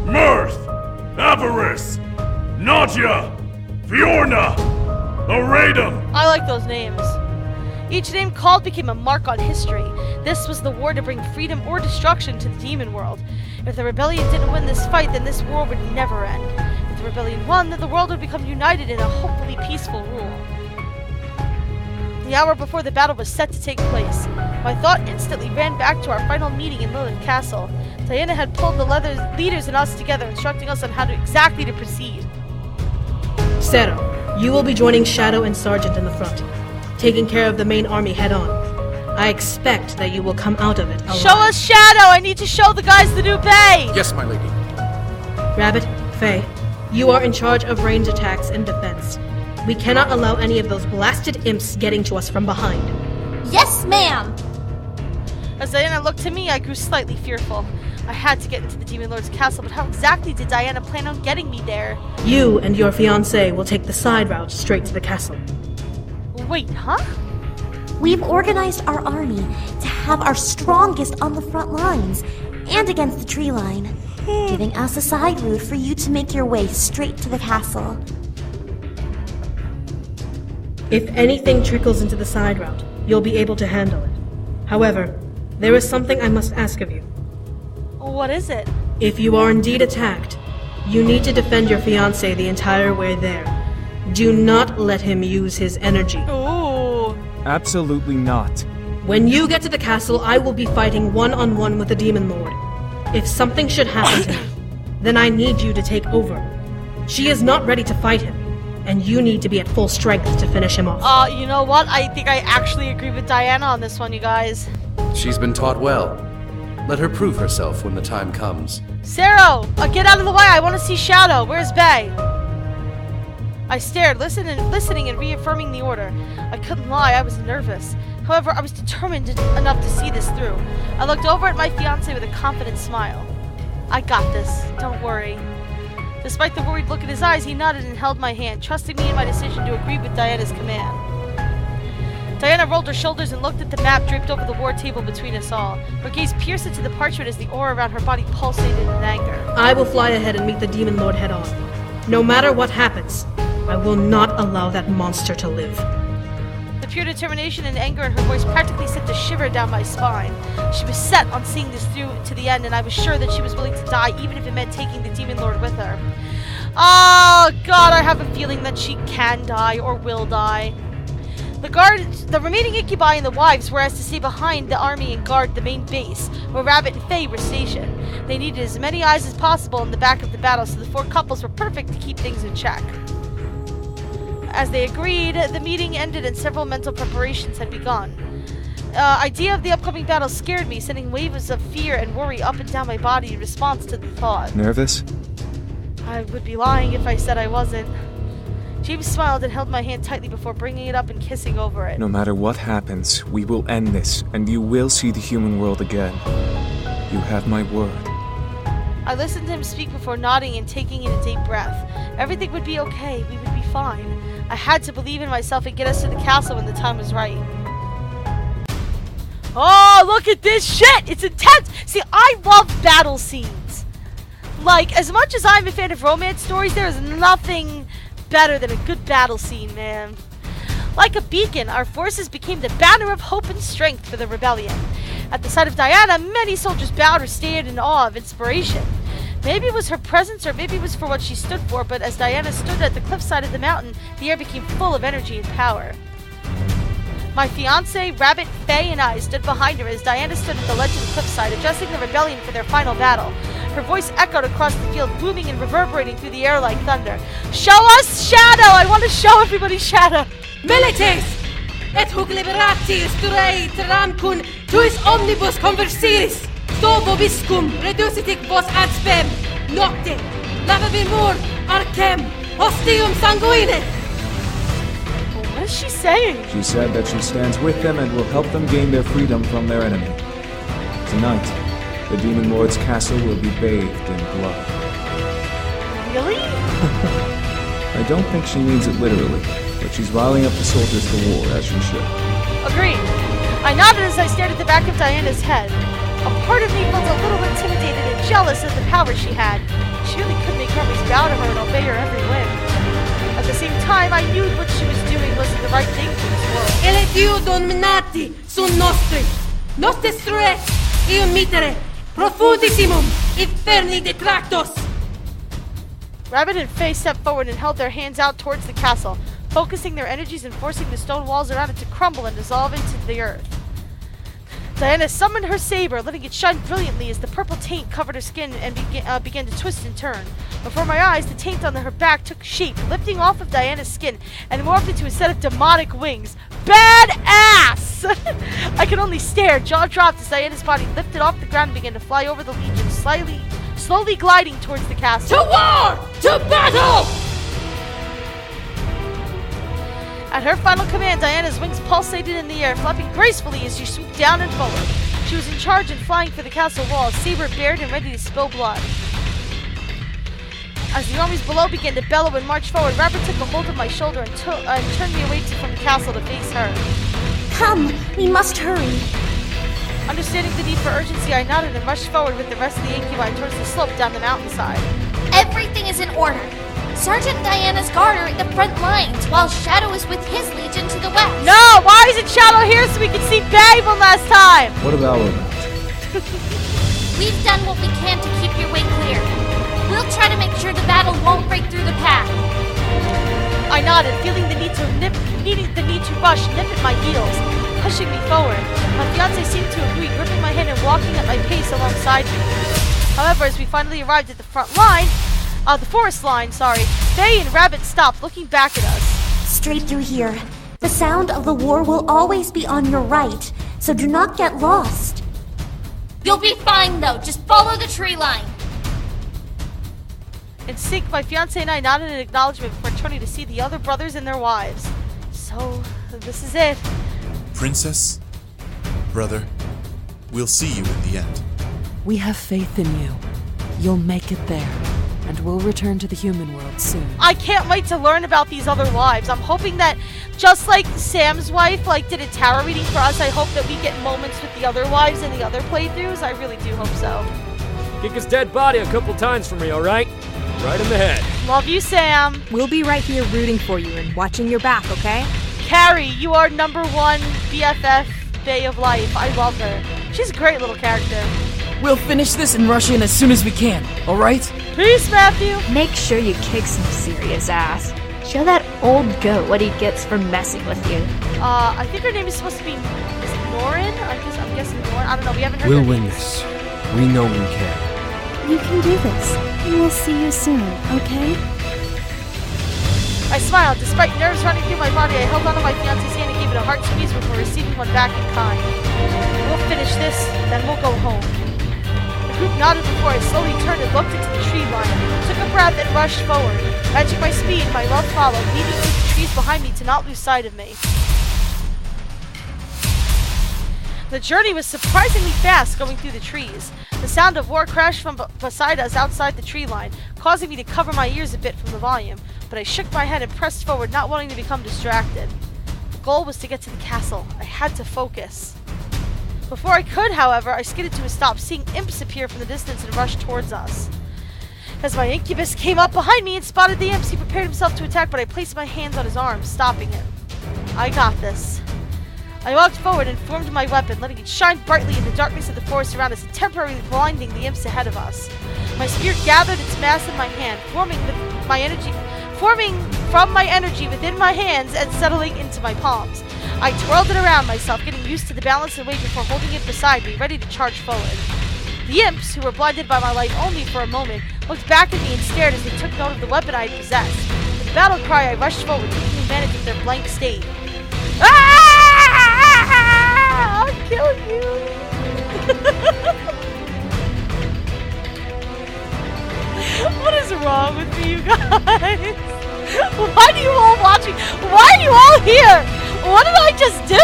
Mirth! Avarice! Nadia! Fiorna! Aradum! I like those names. Each name called became a mark on history. This was the war to bring freedom or destruction to the demon world. If the rebellion didn't win this fight, then this war would never end. If the rebellion won, then the world would become united in a hopefully peaceful rule. The hour before the battle was set to take place. My thought instantly ran back to our final meeting in Lilith Castle. Diana had pulled the leaders and us together, instructing us on how exactly to proceed. Zero, you will be joining Shadow and Sergeant in the front, taking care of the main army head-on. I expect that you will come out of it alive. Show us Shadow! I need to show the guys the new bay! Yes, my lady. Rabbit, Faye, you are in charge of range attacks and defense. We cannot allow any of those blasted imps getting to us from behind. Yes, ma'am! As Diana looked to me, I grew slightly fearful. I had to get into the Demon Lord's castle, but how exactly did Diana plan on getting me there? You and your fiancé will take the side route straight to the castle. Wait, huh? We've organized our army to have our strongest on the front lines and against the tree line, giving us a side route for you to make your way straight to the castle. If anything trickles into the side route, you'll be able to handle it. However, there is something I must ask of you. What is it? If you are indeed attacked, you need to defend your fiancé the entire way there. Do not let him use his energy. Ooh. Absolutely not. When you get to the castle, I will be fighting one-on-one with the Demon Lord. If something should happen to him, then I need you to take over. She is not ready to fight him, and you need to be at full strength to finish him off. You know what? I think I actually agree with Diana on this one, you guys. She's been taught well. Let her prove herself when the time comes. Zero! Get out of the way! I want to see Shadow! Where's Bay? I stared, listening and reaffirming the order. I couldn't lie, I was nervous. However, I was determined enough to see this through. I looked over at my fiancé with a confident smile. I got this. Don't worry. Despite the worried look in his eyes, he nodded and held my hand, trusting me in my decision to agree with Diana's command. Diana rolled her shoulders and looked at the map draped over the war table between us all. Her gaze pierced into the parchment as the aura around her body pulsated in anger. I will fly ahead and meet the Demon Lord head-on. No matter what happens, I will not allow that monster to live. The pure determination and anger in her voice practically sent a shiver down my spine. She was set on seeing this through to the end, and I was sure that she was willing to die, even if it meant taking the Demon Lord with her. Oh, God, I have a feeling that she can die or will die. The remaining incubi and the wives were asked to stay behind the army and guard the main base, where Rabbit and Faye were stationed. They needed as many eyes as possible in the back of the battle, so the 4 couples were perfect to keep things in check. As they agreed, the meeting ended and several mental preparations had begun. Idea of the upcoming battle scared me, sending waves of fear and worry up and down my body in response to the thought. Nervous? I would be lying if I said I wasn't. James smiled and held my hand tightly before bringing it up and kissing over it. No matter what happens, we will end this, and you will see the human world again. You have my word. I listened to him speak before nodding and taking in a deep breath. Everything would be okay. We would be fine. I had to believe in myself and get us to the castle when the time was right. Oh, look at this shit! It's intense! See, I love battle scenes. Like, as much as I'm a fan of romance stories, there is nothing better than a good battle scene, man. Like a beacon, our forces became the banner of hope and strength for the rebellion. At the sight of Diana, many soldiers bowed or stared in awe of inspiration. Maybe it was her presence or maybe it was for what she stood for, but as Diana stood at the cliffside of the mountain, the air became full of energy and power. My fiancé, Rabbit, Faye, and I stood behind her as Diana stood at the ledge of the cliffside, addressing the rebellion for their final battle. Her voice echoed across the field, booming and reverberating through the air like thunder. Show us Shadow! I want to show everybody Shadow! Milites! Et hug liberati sturei tramcun tuis omnibus conversiris! Sto vobiscum reducitic vos ad spem! Nocte! Lavabimur arcem! Hostium sanguine! What is she saying? She said that she stands with them and will help them gain their freedom from their enemy. Tonight, the Demon Lord's castle will be bathed in blood. Really? I don't think she means it literally, but she's riling up the soldiers for war, as she should. Agreed. I nodded as I stared at the back of Diana's head. A part of me felt a little intimidated and jealous of the power she had. She really could make armies bow to her and obey her every whim. At the same time, I knew what she was doing wasn't the right thing for this world. Eletiu dominati sunt nostri, nostes res, ium mitere, profundissimum, inferni detractos. Rabbit and Faye stepped forward and held their hands out towards the castle, focusing their energies and forcing the stone walls around it to crumble and dissolve into the earth. Diana summoned her saber, letting it shine brilliantly as the purple taint covered her skin and began to twist and turn. Before my eyes, the taint on her back took shape, lifting off of Diana's skin and morphed into a set of demonic wings. Badass! I could only stare, jaw dropped as Diana's body lifted off the ground and began to fly over the legion, slowly gliding towards the castle. To war! To battle! At her final command, Diana's wings pulsated in the air, flapping gracefully as she swooped down and forward. She was in charge and flying for the castle wall, saber bared and ready to spill blood. As the armies below began to bellow and march forward, Rabbit took a hold of my shoulder and turned me away from the castle to face her. Come, we must hurry. Understanding the need for urgency, I nodded and rushed forward with the rest of the incubi towards the slope down the mountainside. Everything is in order. Sergeant Diana's guard are at the front lines, while Shadow is with his legion to the west. No! Why isn't Shadow here so we can see Babe one last time? What about that? We've done what we can to keep your way clear. We'll try to make sure the battle won't break through the path. I nodded, feeling needing the need to rush, nip at my heels, pushing me forward. My fiancé seemed to agree, gripping my hand and walking at my pace alongside me. However, as we finally arrived at the front line, the forest line, Faye and Rabbit stopped, looking back at us. Straight through here. The sound of the war will always be on your right, so do not get lost. You'll be fine, though. Just follow the tree line. In sync, my fiancé and I nodded in acknowledgement before turning to see the other brothers and their wives. So, this is it. Princess, brother, we'll see you in the end. We have faith in you. You'll make it there, and we'll return to the human world soon. I can't wait to learn about these other wives. I'm hoping that, just like Sam's wife did a tarot reading for us, I hope that we get moments with the other wives in the other playthroughs. I really do hope so. Kick his dead body a couple times for me, alright? Right in the head. Love you, Sam. We'll be right here rooting for you and watching your back, okay? Carrie, you are #1 BFF Bay of Life. I love her. She's a great little character. We'll finish this and rush in as soon as we can, alright? Peace, Matthew. Make sure you kick some serious ass. Show that old goat what he gets for messing with you. I think her name is supposed to be... Is it Norin? I'm guessing Norin. I don't know. We haven't heard We'll her win name. this. We know we can. You can do this. We'll see you soon, okay? I smiled. Despite nerves running through my body, I held onto my fiance's hand and gave it a heart squeeze before receiving one back in kind. We'll finish this, then we'll go home. The group nodded before I slowly turned and looked into the tree line, took a breath and rushed forward. Matching my speed, my love followed, leading through the trees behind me to not lose sight of me. The journey was surprisingly fast going through the trees. The sound of war crashed from beside us outside the tree line, causing me to cover my ears a bit from the volume, but I shook my head and pressed forward, not wanting to become distracted. The goal was to get to the castle. I had to focus. Before I could, however, I skidded to a stop, seeing imps appear from the distance and rush towards us. As my incubus came up behind me and spotted the imps, he prepared himself to attack, but I placed my hands on his arms, stopping him. I got this. I walked forward and formed my weapon, letting it shine brightly in the darkness of the forest around us and temporarily blinding the imps ahead of us. My spear gathered its mass in my hand, forming from my energy within my hands and settling into my palms. I twirled it around myself, getting used to the balance and weight before holding it beside me, ready to charge forward. The imps, who were blinded by my light only for a moment, looked back at me and stared as they took note of the weapon I had possessed. With a battle cry, I rushed forward, taking advantage of their blank state. Ah! I'll kill you! What is wrong with me, you guys? Why do you all watching? Why are you all here? What did I just do?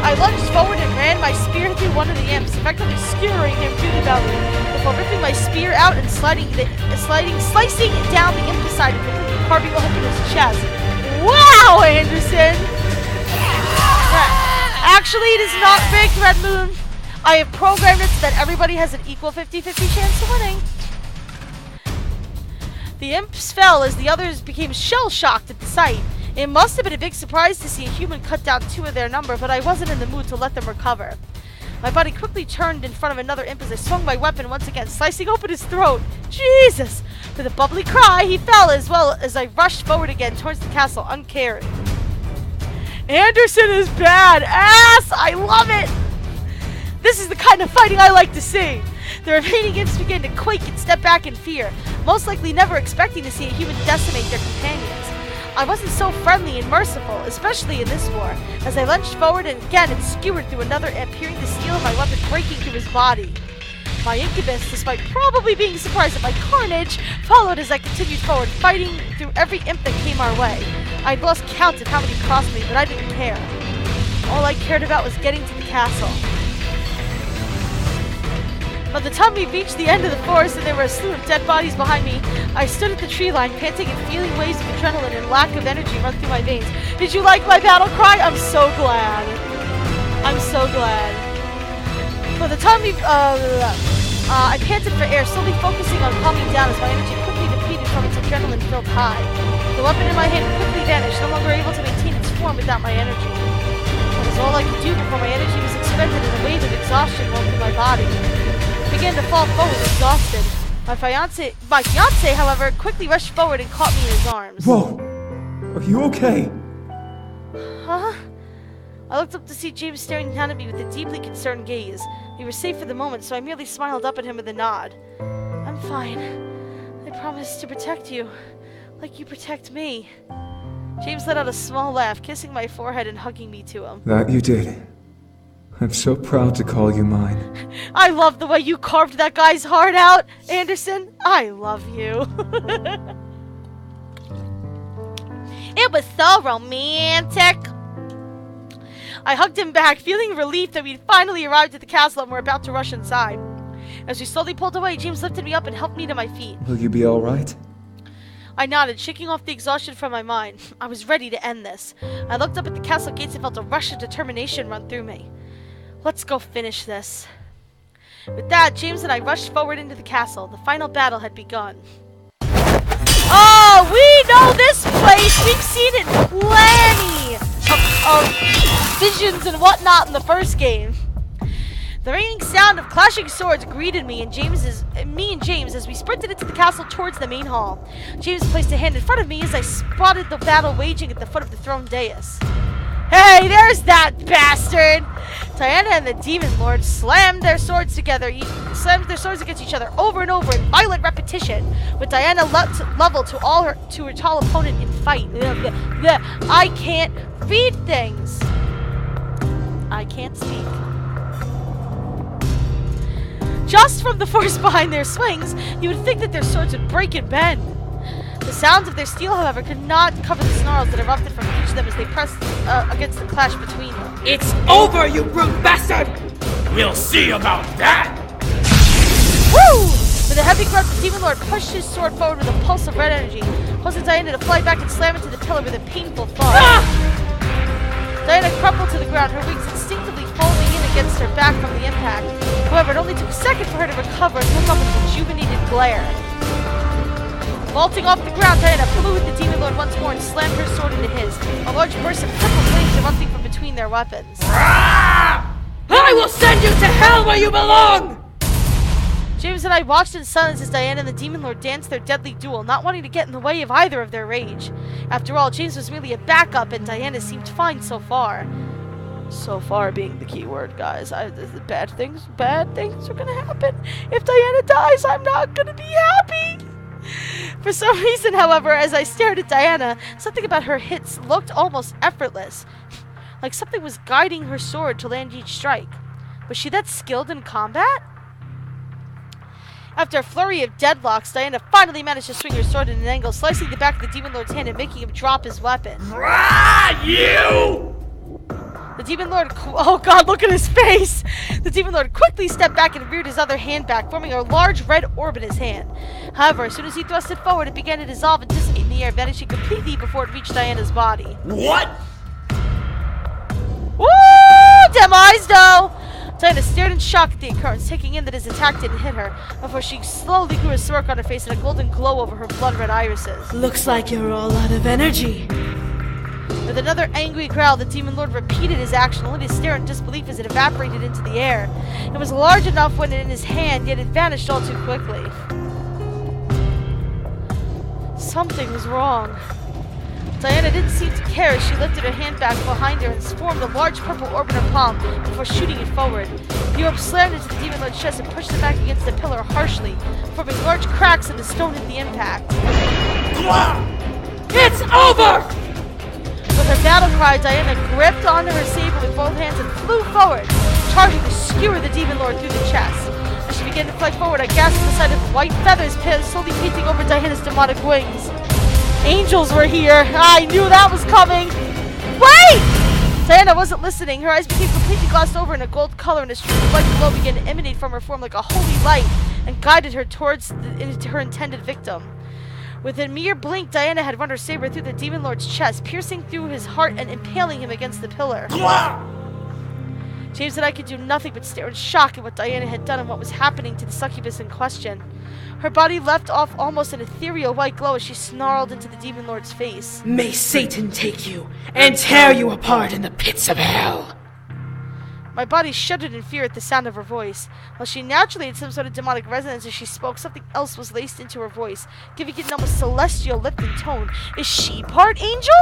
I lunged forward and ran my spear through one of the imps, effectively skewering him through the belly, before ripping my spear out and slicing it down the imp beside him, completely carving open his chest. Wow, Anderson! Actually, it is not rigged, Red Moon. I have programmed it so that everybody has an equal 50-50 chance of winning. The imps fell as the others became shell-shocked at the sight. It must have been a big surprise to see a human cut down 2 of their number, but I wasn't in the mood to let them recover. My body quickly turned in front of another imp as I swung my weapon once again, slicing open his throat. Jesus! With a bubbly cry, he fell as well as I rushed forward again towards the castle, uncaring. Anderson is badass! I love it! This is the kind of fighting I like to see. The remaining imps began to quake and step back in fear, most likely never expecting to see a human decimate their companions. I wasn't so friendly and merciful, especially in this war, as I lunged forward and again it skewered through another imp, hearing the steel of my weapon breaking through his body. My incubus, despite probably being surprised at my carnage, followed as I continued forward, fighting through every imp that came our way. I'd lost count of how many crossed me, but I didn't care. All I cared about was getting to the castle. By the time we reached the end of the forest and there were a slew of dead bodies behind me, I stood at the tree line, panting and feeling waves of adrenaline and lack of energy run through my veins. Did you like my battle cry? I'm so glad. I'm so glad. By the time I panted for air, slowly focusing on calming down as my energy quickly depleted from its adrenaline-filled high. The weapon in my hand quickly vanished, no longer able to maintain its form without my energy. That was all I could do before my energy was expended and a wave of exhaustion rolled through my body. I began to fall forward, exhausted. My fiancé, however, quickly rushed forward and caught me in his arms. Whoa! Are you okay? Huh? I looked up to see James staring down at me with a deeply concerned gaze. We were safe for the moment, so I merely smiled up at him with a nod. I'm fine. I promise to protect you, like you protect me. James let out a small laugh, kissing my forehead and hugging me to him. That you did. I'm so proud to call you mine. I love the way you carved that guy's heart out, Anderson. I love you. It was so romantic. I hugged him back, feeling relieved that we'd finally arrived at the castle and were about to rush inside. As we slowly pulled away, James lifted me up and helped me to my feet. Will you be alright? I nodded, shaking off the exhaustion from my mind. I was ready to end this. I looked up at the castle gates and felt a rush of determination run through me. Let's go finish this. With that, James and I rushed forward into the castle. The final battle had begun. Oh, we know this place! We've seen it plenty of visions and whatnot in the first game. The ringing sound of clashing swords greeted me and James as we sprinted into the castle towards the main hall. James placed a hand in front of me as I spotted the battle waging at the foot of the throne dais. Hey, there's that bastard! Diana and the Demon Lord slammed their swords against each other over and over in violent repetition, with Diana level to her tall opponent in fight. I can't read things. I can't speak. Just from the force behind their swings, you would think that their swords would break and bend. The sounds of their steel, however, could not cover the snarls that erupted from each of them as they pressed against the clash between them. It's over, you brute bastard! We'll see about that! Woo! With a heavy grunt, the Demon Lord pushed his sword forward with a pulse of red energy, causing Diana to fly back and slam into the pillar with a painful fall. Diana crumpled to the ground, her wings instinctively folding in against her back from the impact. However, it only took a second for her to recover and look up with a rejuvenated glare. Vaulting off the ground, Diana flew at the Demon Lord once more and slammed her sword into his, a large burst of purple flames erupting from between their weapons. I will send you to hell where you belong! James and I watched in silence as Diana and the Demon Lord danced their deadly duel, not wanting to get in the way of either of their rage. After all, James was merely a backup, and Diana seemed fine so far. So far being the key word, guys. Bad things are gonna happen. If Diana dies, I'm not gonna be happy. For some reason, however, as I stared at Diana, something about her hits looked almost effortless. Like something was guiding her sword to land each strike. Was she that skilled in combat? After a flurry of deadlocks, Diana finally managed to swing her sword at an angle, slicing the back of the Demon Lord's hand and making him drop his weapon. You! The Demon Lord, oh god, look at his face! The Demon Lord quickly stepped back and reared his other hand back, forming a large red orb in his hand. However, as soon as he thrust it forward, it began to dissolve and dissipate in the air, vanishing completely before it reached Diana's body. What? Woo! Demise, though! Diana stared in shock at the occurrence, taking in that his attack didn't hit her, before she slowly grew a smirk on her face and a golden glow over her blood-red irises. Looks like you're all out of energy. With another angry growl, the Demon Lord repeated his action, only to stare in disbelief as it evaporated into the air. It was large enough when in his hand, yet it vanished all too quickly. Something was wrong. Diana didn't seem to care as she lifted her hand back behind her and formed a large purple orb in her palm before shooting it forward. The orb slammed into the Demon Lord's chest and pushed him back against the pillar harshly, forming large cracks in the stone at the impact. It's over! With her battle cry, Diana gripped onto her saber with both hands and flew forward, charging to skewer the Demon Lord through the chest. As she began to fly forward, I gasped at the sight of white feathers slowly painting over Diana's demonic wings. Angels were here. I knew that was coming. Wait! Diana wasn't listening. Her eyes became completely glossed over in a gold color, and a stream of white glow began to emanate from her form like a holy light and guided her towards her intended victim. With a mere blink, Diana had run her saber through the Demon Lord's chest, piercing through his heart and impaling him against the pillar. James and I could do nothing but stare in shock at what Diana had done and what was happening to the succubus in question. Her body left off almost an ethereal white glow as she snarled into the Demon Lord's face. May Satan take you and tear you apart in the pits of hell. My body shuddered in fear at the sound of her voice. While she naturally had some sort of demonic resonance as she spoke, something else was laced into her voice, giving it an almost celestial lifting tone. Is she part angel?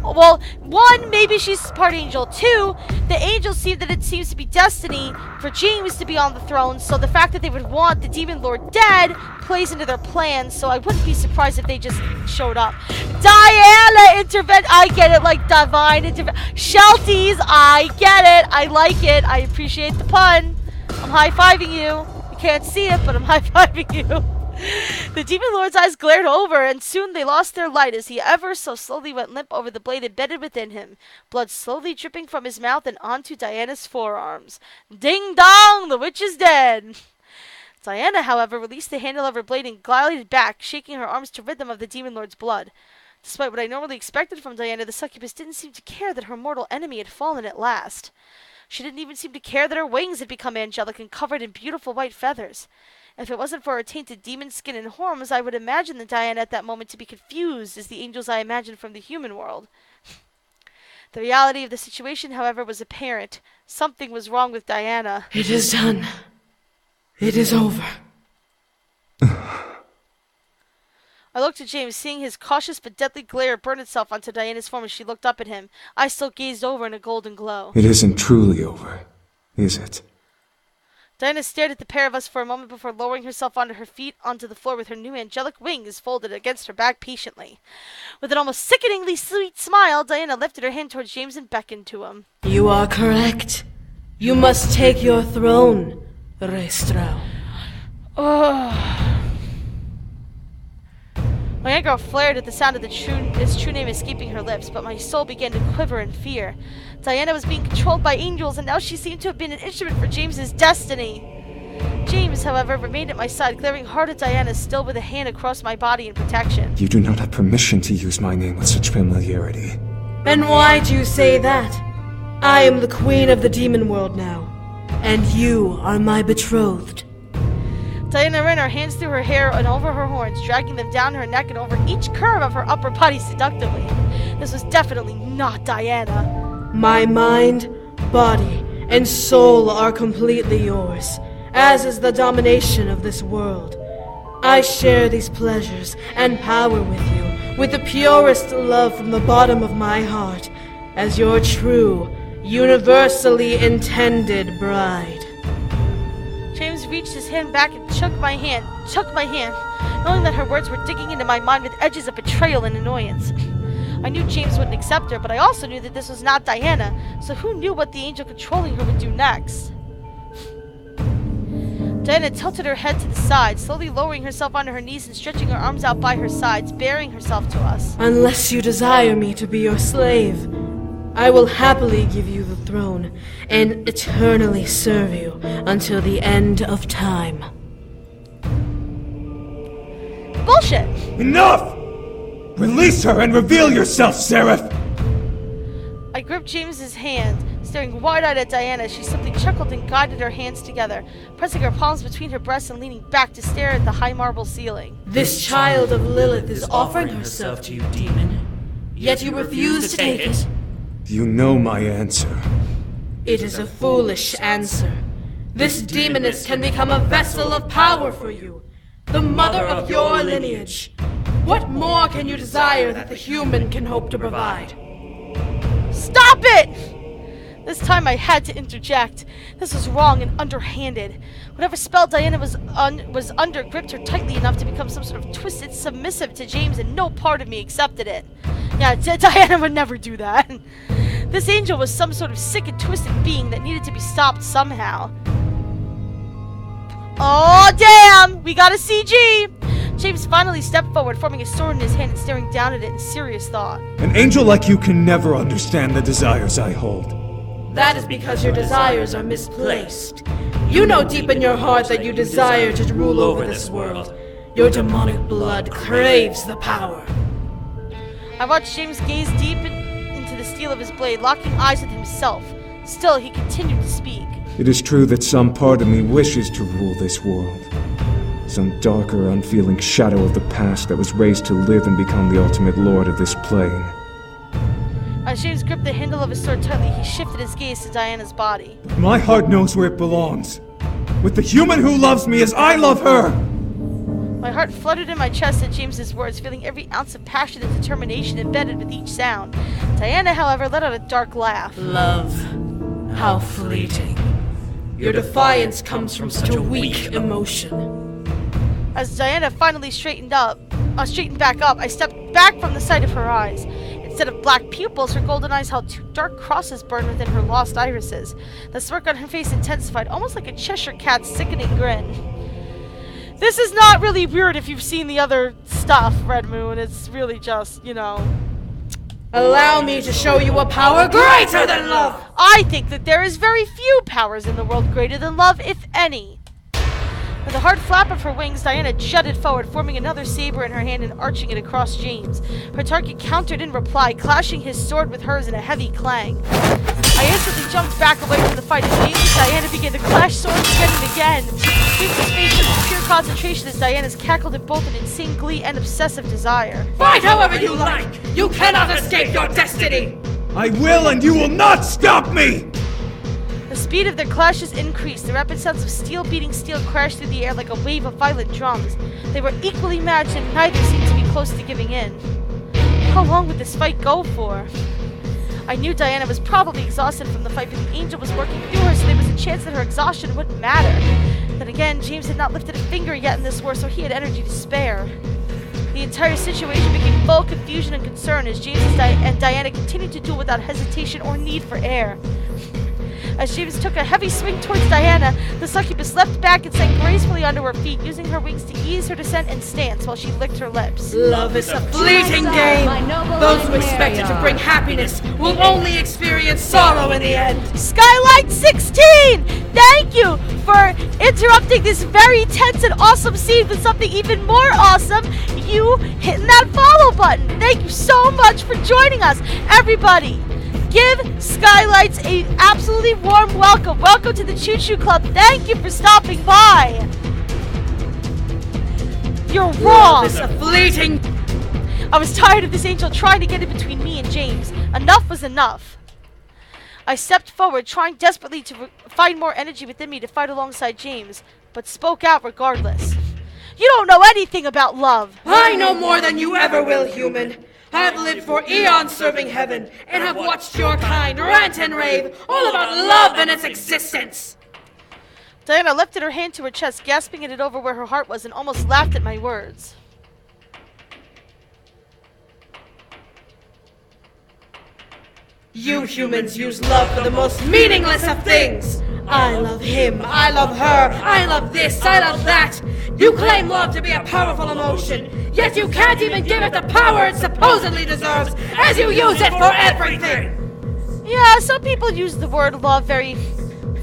Well, one, maybe she's part angel. Two, the angels see that it seems to be destiny for James to be on the throne, so the fact that they would want the Demon Lord dead plays into their plans, so I wouldn't be surprised if they just showed up. Diana intervened. I get it, like divine intervention. Shelties, I get it. I like it. I appreciate the pun. I'm high-fiving you. You can't see it, but I'm high-fiving you. The Demon Lord's eyes glared over, and soon they lost their light as he ever so slowly went limp over the blade embedded within him, blood slowly dripping from his mouth and onto Diana's forearms. Ding dong! The witch is dead! Diana, however, released the handle of her blade and glided back, shaking her arms to rid them of the Demon Lord's blood. Despite what I normally expected from Diana, the succubus didn't seem to care that her mortal enemy had fallen at last. She didn't even seem to care that her wings had become angelic and covered in beautiful white feathers. If it wasn't for her tainted demon skin and horns, I would imagine the Diana at that moment to be confused as the angels I imagined from the human world. The reality of the situation, however, was apparent. Something was wrong with Diana. It is done. It is over. I looked at James, seeing his cautious but deadly glare burn itself onto Diana's form as she looked up at him. I still gazed over in a golden glow. It isn't truly over, is it? Diana stared at the pair of us for a moment before lowering herself onto her feet onto the floor with her new angelic wings folded against her back patiently. With an almost sickeningly sweet smile, Diana lifted her hand towards James and beckoned to him. You are correct. You must take your throne, Restrau. My anger flared at the sound of his true name escaping her lips, but my soul began to quiver in fear. Diana was being controlled by angels, and now she seemed to have been an instrument for James's destiny. James, however, remained at my side, glaring hard at Diana, still with a hand across my body in protection. You do not have permission to use my name with such familiarity. And why do you say that? I am the queen of the demon world now, and you are my betrothed. Diana ran her hands through her hair and over her horns, dragging them down her neck and over each curve of her upper body seductively. This was definitely not Diana. My mind, body, and soul are completely yours, as is the domination of this world. I share these pleasures and power with you, with the purest love from the bottom of my heart, as your true, universally intended bride. James reached his hand back and took my hand, knowing that her words were digging into my mind with edges of betrayal and annoyance. I knew James wouldn't accept her, but I also knew that this was not Diana, so who knew what the angel controlling her would do next? Diana tilted her head to the side, slowly lowering herself onto her knees and stretching her arms out by her sides, baring herself to us. Unless you desire me to be your slave, I will happily give you the throne and eternally serve you until the end of time. Bullshit! Enough! Release her and reveal yourself, Seraph! I gripped James's hand, staring wide-eyed at Diana as she simply chuckled and guided her hands together, pressing her palms between her breasts and leaning back to stare at the high marble ceiling. This child of Lilith is offering herself to you, demon, yet you refuse to take it. You know my answer. It is a foolish answer. This demoness can become a vessel of power for you, the mother of your lineage. What more can you desire that the human can hope to provide? Stop it! This time I had to interject. This was wrong and underhanded. Whatever spell Diana was under gripped her tightly enough to become some sort of twisted submissive to James, and no part of me accepted it. Yeah, Diana would never do that. This angel was some sort of sick and twisted being that needed to be stopped somehow. Oh, damn! We got a CG! James finally stepped forward, forming a sword in his hand and staring down at it in serious thought. An angel like you can never understand the desires I hold. That is because your desires are misplaced. You know deep in your heart that you desire to rule over this world. Your demonic blood craves the power. I watched James gaze deep into the steel of his blade, locking eyes with himself. Still, he continued to speak. It is true that some part of me wishes to rule this world. Some darker, unfeeling shadow of the past that was raised to live and become the ultimate lord of this plane. As James gripped the handle of his sword tightly, he shifted his gaze to Diana's body. My heart knows where it belongs. With the human who loves me as I love her! My heart fluttered in my chest at James's words, feeling every ounce of passion and determination embedded with each sound. Diana, however, let out a dark laugh. Love, how fleeting. Your defiance comes from such a weak emotion. As Diana finally straightened back up, I stepped back from the sight of her eyes. Instead of black pupils, her golden eyes held two dark crosses burned within her lost irises. The smirk on her face intensified, almost like a Cheshire cat's sickening grin. This is not really weird if you've seen the other stuff, Red Moon. It's really just, you know... Allow me to show you a power greater than love! I think that there is very few powers in the world greater than love, if any. With a hard flap of her wings, Diana jutted forward, forming another saber in her hand and arching it across James. Her target countered in reply, clashing his sword with hers in a heavy clang. I instantly jumped back away from the fight, and James and Diana began to clash swords again and again. James's face showed with pure concentration as Diana's cackled at both in insane glee and obsessive desire. Fight however you like! You cannot escape your destiny! I will, and you will not stop me! The speed of their clashes increased. The rapid sounds of steel beating steel crashed through the air like a wave of violent drums. They were equally matched, and neither seemed to be close to giving in. How long would this fight go for? I knew Diana was probably exhausted from the fight, but the angel was working through her, so there was a chance that her exhaustion wouldn't matter. Then again, James had not lifted a finger yet in this war, so he had energy to spare. The entire situation became full of confusion and concern as James and Diana continued to duel without hesitation or need for air. As James took a heavy swing towards Diana, the succubus leapt back and sank gracefully onto her feet, using her wings to ease her descent and stance while she licked her lips. Love is a fleeting game. Those who expect it to bring happiness will only experience sorrow in the end. Skylight 16! Thank you for interrupting this very tense and awesome scene with something even more awesome. You hitting that follow button. Thank you so much for joining us. Everybody, give Skylights a absolutely warm welcome. Welcome to the Chu-Chu Club. Thank you for stopping by. You're wrong. Love is a fleeting... I was tired of this angel trying to get in between me and James. Enough was enough. I stepped forward, trying desperately to find more energy within me to fight alongside James, but spoke out regardless. You don't know anything about love. I know more than you ever will, human. I have lived for eons serving heaven, and have watched your kind rant and rave all about love and its existence. Diana lifted her hand to her chest, gasping at it over where her heart was, and almost laughed at my words. You humans use love for the most meaningless of things. I love him, I love her, I love this, I love that. You claim love to be a powerful emotion, yet you can't even give it the power it supposedly deserves, as you use it for everything. Yeah, some people use the word love very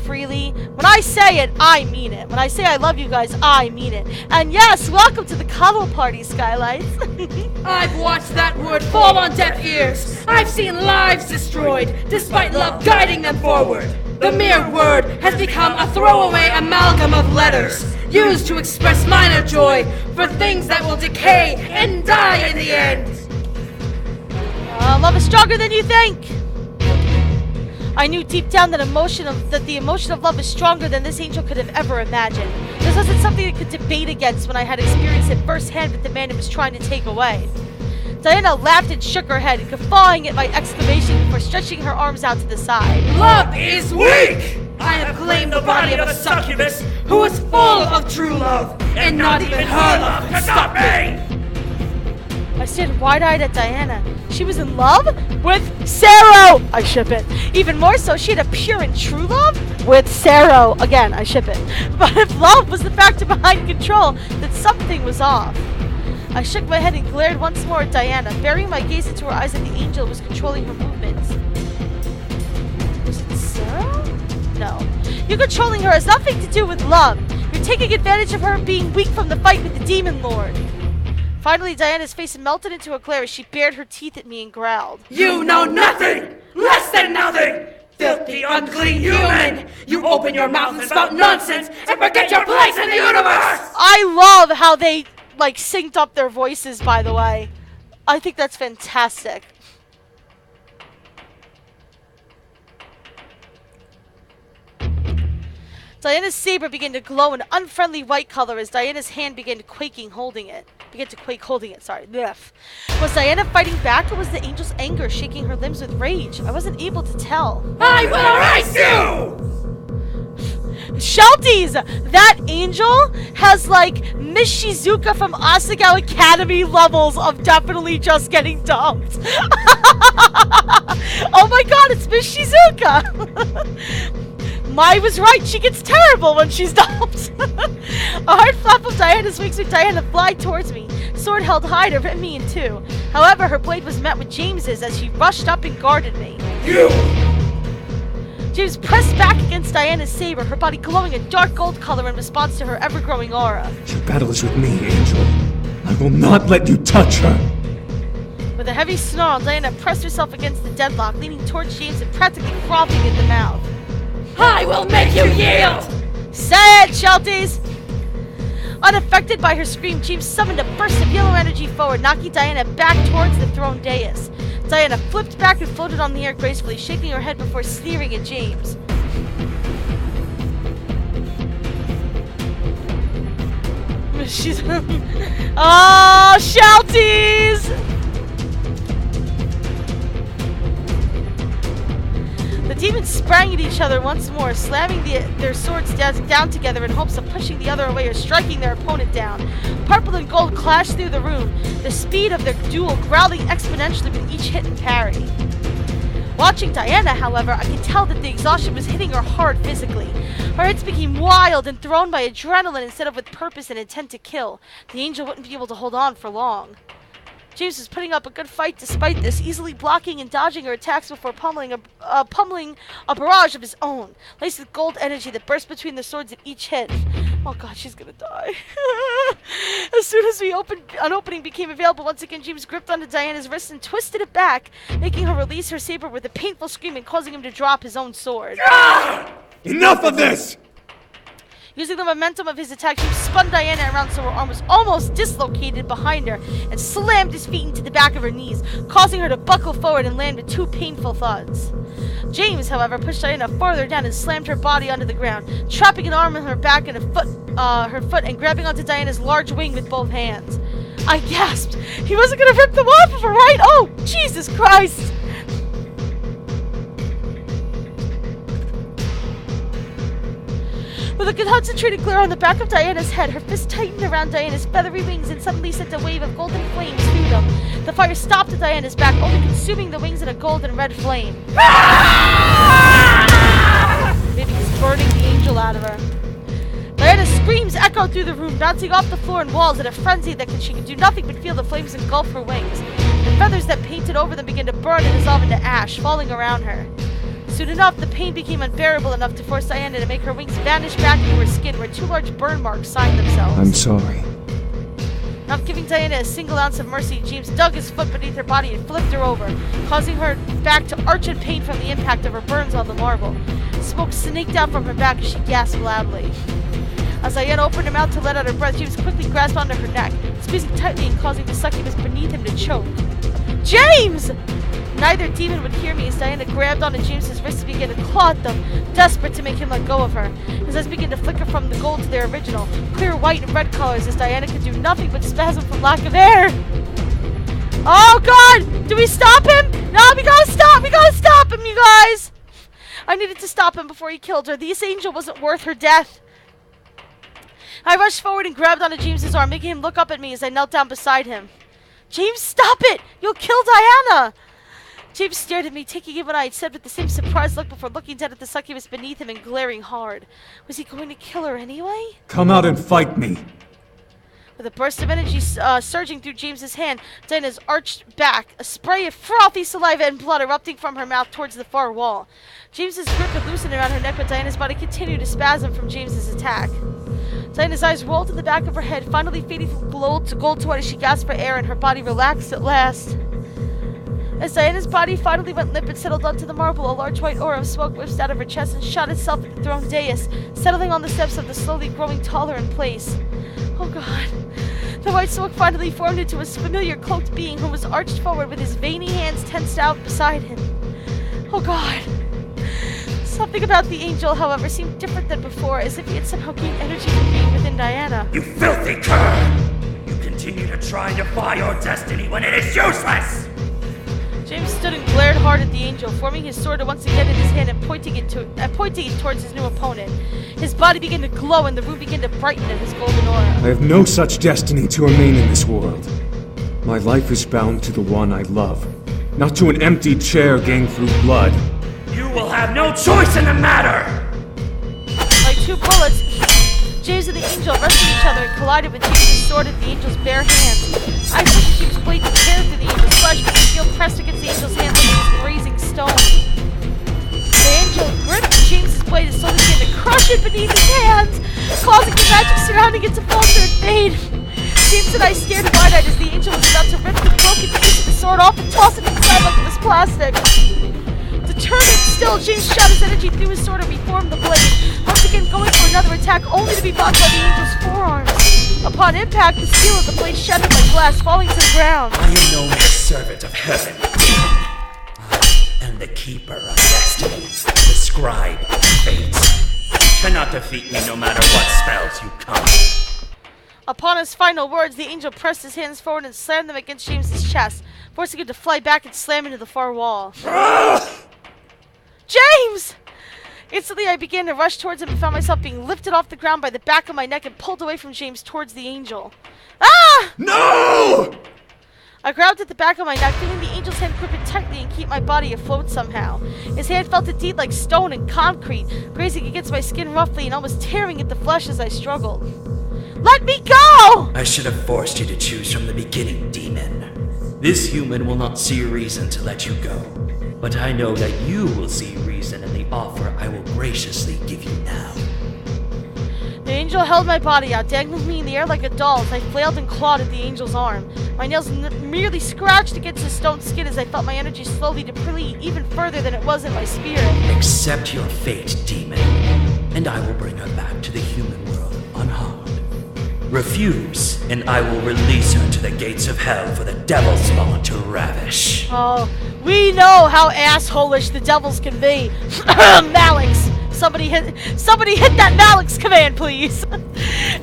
freely. When I say it, I mean it. When I say I love you guys, I mean it. And yes, welcome to the cuddle party, Skylights. I've watched that word fall on deaf ears. I've seen lives destroyed, despite love guiding them forward. The mere word has become a throwaway amalgam of letters, used to express minor joy for things that will decay and die in the end. Love is stronger than you think. I knew deep down that the emotion of love is stronger than this angel could have ever imagined. This wasn't something I could debate against when I had experienced it firsthand with the man it was trying to take away. Diana laughed and shook her head, guffawing at my exclamation before stretching her arms out to the side. Love is weak! I have claimed the body of a succubus who is full of true love, and not even her love can stop me! I stared wide-eyed at Diana. She was in love with Sarah! I ship it. Even more so, she had a pure and true love with Sarah. Again, I ship it. But if love was the factor behind control, then something was off. I shook my head and glared once more at Diana, burying my gaze into her eyes that the angel was controlling her movements. Was it Sarah? No. You controlling her has nothing to do with love. You're taking advantage of her being weak from the fight with the Demon Lord. Finally, Diana's face melted into a glare as she bared her teeth at me and growled. You know nothing! Less than nothing! Filthy, unclean human! You open your mouth and spout nonsense and forget your place in the universe! I love how they, synced up their voices, by the way. I think that's fantastic. Diana's saber began to glow an unfriendly white color as Diana's hand began to quake holding it. Blech. Was Diana fighting back, or was the angel's anger shaking her limbs with rage? I wasn't able to tell. I will erase you! Shelties! That angel has Miss Shizuka from Asagao Academy levels of definitely just getting dumped. Oh my god, it's Miss Shizuka! Mai was right, she gets terrible when she's dumped. A hard flap of Diana's wings made Diana fly towards me. Sword held high to rip me in two. However, her blade was met with James's as she rushed up and guarded me. You! James pressed back against Diana's saber, her body glowing a dark gold color in response to her ever-growing aura. Your battle is with me, Angel. I will not let you touch her. With a heavy snarl, Diana pressed herself against the deadlock, leaning towards James and practically frothing at the mouth. I will make you yield! Say it, Shelties! Unaffected by her scream, James summoned a burst of yellow energy forward, knocking Diana back towards the throne dais. Diana flipped back and floated on the air gracefully, shaking her head before sneering at James. She's... Oh, shouties! The demons sprang at each other once more, slamming their swords down together in hopes of pushing the other away or striking their opponent down. Purple and gold clashed through the room, the speed of their duel growling exponentially with each hit and parry. Watching Diana, however, I could tell that the exhaustion was hitting her hard physically. Her hits became wild and thrown by adrenaline instead of with purpose and intent to kill. The angel wouldn't be able to hold on for long. James was putting up a good fight despite this, easily blocking and dodging her attacks before pummeling a barrage of his own, laced with gold energy that burst between the swords at each hit. Oh god, she's gonna die. As soon as an opening became available, once again James gripped onto Diana's wrist and twisted it back, making her release her saber with a painful scream and causing him to drop his own sword. Enough of this! Using the momentum of his attack, James spun Diana around so her arm was almost dislocated behind her and slammed his feet into the back of her knees, causing her to buckle forward and land with 2 painful thuds. James, however, pushed Diana farther down and slammed her body onto the ground, trapping an arm in her back and her foot and grabbing onto Diana's large wing with both hands. I gasped. He wasn't going to rip them off of her, right? Oh, Jesus Christ! With a concentrated glare on the back of Diana's head, her fist tightened around Diana's feathery wings and suddenly sent a wave of golden flames through them. The fire stopped at Diana's back, only consuming the wings in a golden red flame. Maybe he's burning the angel out of her. Diana's screams echoed through the room, bouncing off the floor and walls in a frenzy that she could do nothing but feel the flames engulf her wings. The feathers that painted over them began to burn and dissolve into ash, falling around her. Soon enough, the pain became unbearable enough to force Diana to make her wings vanish back into her skin, where 2 large burn marks signed themselves. I'm sorry. Not giving Diana a single ounce of mercy, James dug his foot beneath her body and flipped her over, causing her back to arch in pain from the impact of her burns on the marble. Smoke snaked out from her back as she gasped loudly. As Diana opened her mouth to let out her breath, James quickly grasped onto her neck, squeezing tightly and causing the succubus beneath him to choke. James! Neither demon would hear me as Diana grabbed onto James's wrists and began to claw at them, desperate to make him let go of her. His eyes began to flicker from the gold to their original, clear white and red colors as Diana could do nothing but spasm from lack of air. Oh god! Do we stop him? No, we gotta stop him, you guys! I needed to stop him before he killed her. This angel wasn't worth her death. I rushed forward and grabbed onto James's arm, making him look up at me as I knelt down beside him. James, stop it! You'll kill Diana! James stared at me, taking in what I had said with the same surprised look before looking down at the succubus beneath him and glaring hard. Was he going to kill her anyway? Come out and fight me! With a burst of energy surging through James's hand, Diana's arched back, a spray of frothy saliva and blood erupting from her mouth towards the far wall. James's grip had loosened around her neck, but Diana's body continued to spasm from James's attack. Diana's eyes rolled to the back of her head, finally fading from gold to white as she gasped for air and her body relaxed at last. As Diana's body finally went limp and settled onto the marble, a large white aura of smoke whipped out of her chest and shot itself at the throne dais, settling on the steps of the slowly growing taller in place. Oh god. The white smoke finally formed into his familiar cloaked being who was arched forward with his veiny hands tensed out beside him. Oh god. Something about the angel, however, seemed different than before, as if he had somehow gained energy from being within Diana. You filthy cur! You continue to try and defy your destiny when it is useless! James stood and glared hard at the angel, forming his sword once again in his hand and pointing it towards his new opponent. His body began to glow and the room began to brighten in his golden aura. I have no such destiny to remain in this world. My life is bound to the one I love, not to an empty chair gained through blood. You will have no choice in the matter! Like 2 bullets, James and the angel wrestled each other and collided with James' sword at the angel's bare hands. I pushed James' blade to tear through the angel's flesh, but the steel pressed against the angel's hand like it was grazing stone. The angel gripped James' blade and slowly began to crush it beneath his hands, causing the magic surrounding it to falter and fade. James and I stared wide-eyed as the angel was about to rip the broken piece of the sword off and toss it inside like it was plastic. Determined still, James shot his energy through his sword and reformed the blade, once again going for another attack only to be blocked by the angel's forearms. Upon impact, the steel of the blade shattered like glass, falling to the ground. I am no mere servant of heaven. the Keeper of Destiny, the Scribe of Fate. You cannot defeat me no matter what spells you come. Upon his final words, the angel pressed his hands forward and slammed them against James's chest, forcing him to fly back and slam into the far wall. James! Instantly, I began to rush towards him and found myself being lifted off the ground by the back of my neck and pulled away from James towards the angel. Ah! No! I grabbed at the back of my neck, feeling the angel's hand grip it tightly and keep my body afloat somehow. His hand felt indeed like stone and concrete, grazing against my skin roughly and almost tearing at the flesh as I struggled. Let me go! I should have forced you to choose from the beginning, demon. This human will not see reason to let you go, but I know that you will see reason in the offer I will graciously give you now. The angel held my body out, dangling me in the air like a doll as I flailed and clawed at the angel's arm. My nails merely scratched against his stone skin as I felt my energy slowly deplete even further than it was in my spirit. Accept your fate, demon, and I will bring her back to the human world unharmed. Refuse, and I will release her to the gates of hell for the devil spawn to ravish. Oh, we know how assholish the devils can be. Malix! Somebody hit that Malix command, please!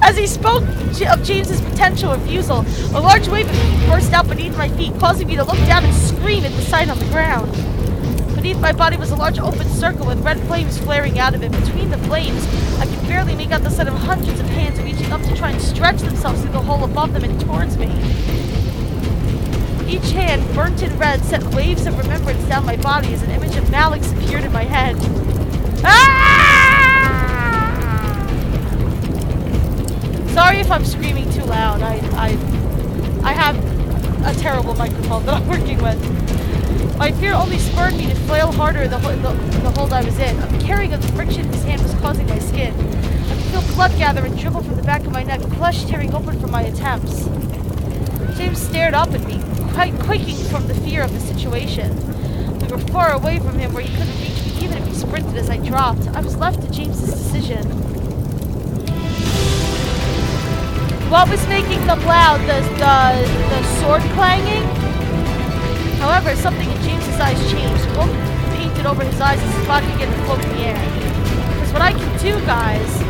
As he spoke of James's potential refusal, a large wave of heat burst out beneath my feet, causing me to look down and scream at the sight on the ground. Beneath my body was a large open circle with red flames flaring out of it. Between the flames, I could barely make out the sight of hundreds of hands reaching up to try and stretch themselves through the hole above them and towards me. Each hand, burnt in red, sent waves of remembrance down my body as an image of Malix appeared in my head. Ah! Sorry if I'm screaming too loud. I have a terrible microphone that I'm working with. My fear only spurred me to flail harder the hold I was in. A carrying of the friction his hand was causing my skin. I could feel blood gather and dribble from the back of my neck, flesh tearing open from my attempts. James stared up at me, quite quaking from the fear of the situation. We were far away from him where he couldn't reach me even if he sprinted as I dropped. I was left to James's decision. What was making them loud? The sword clanging? However, something in James's eyes changed. Gold painted over his eyes as his body began to float in the air. Because what I can do, guys...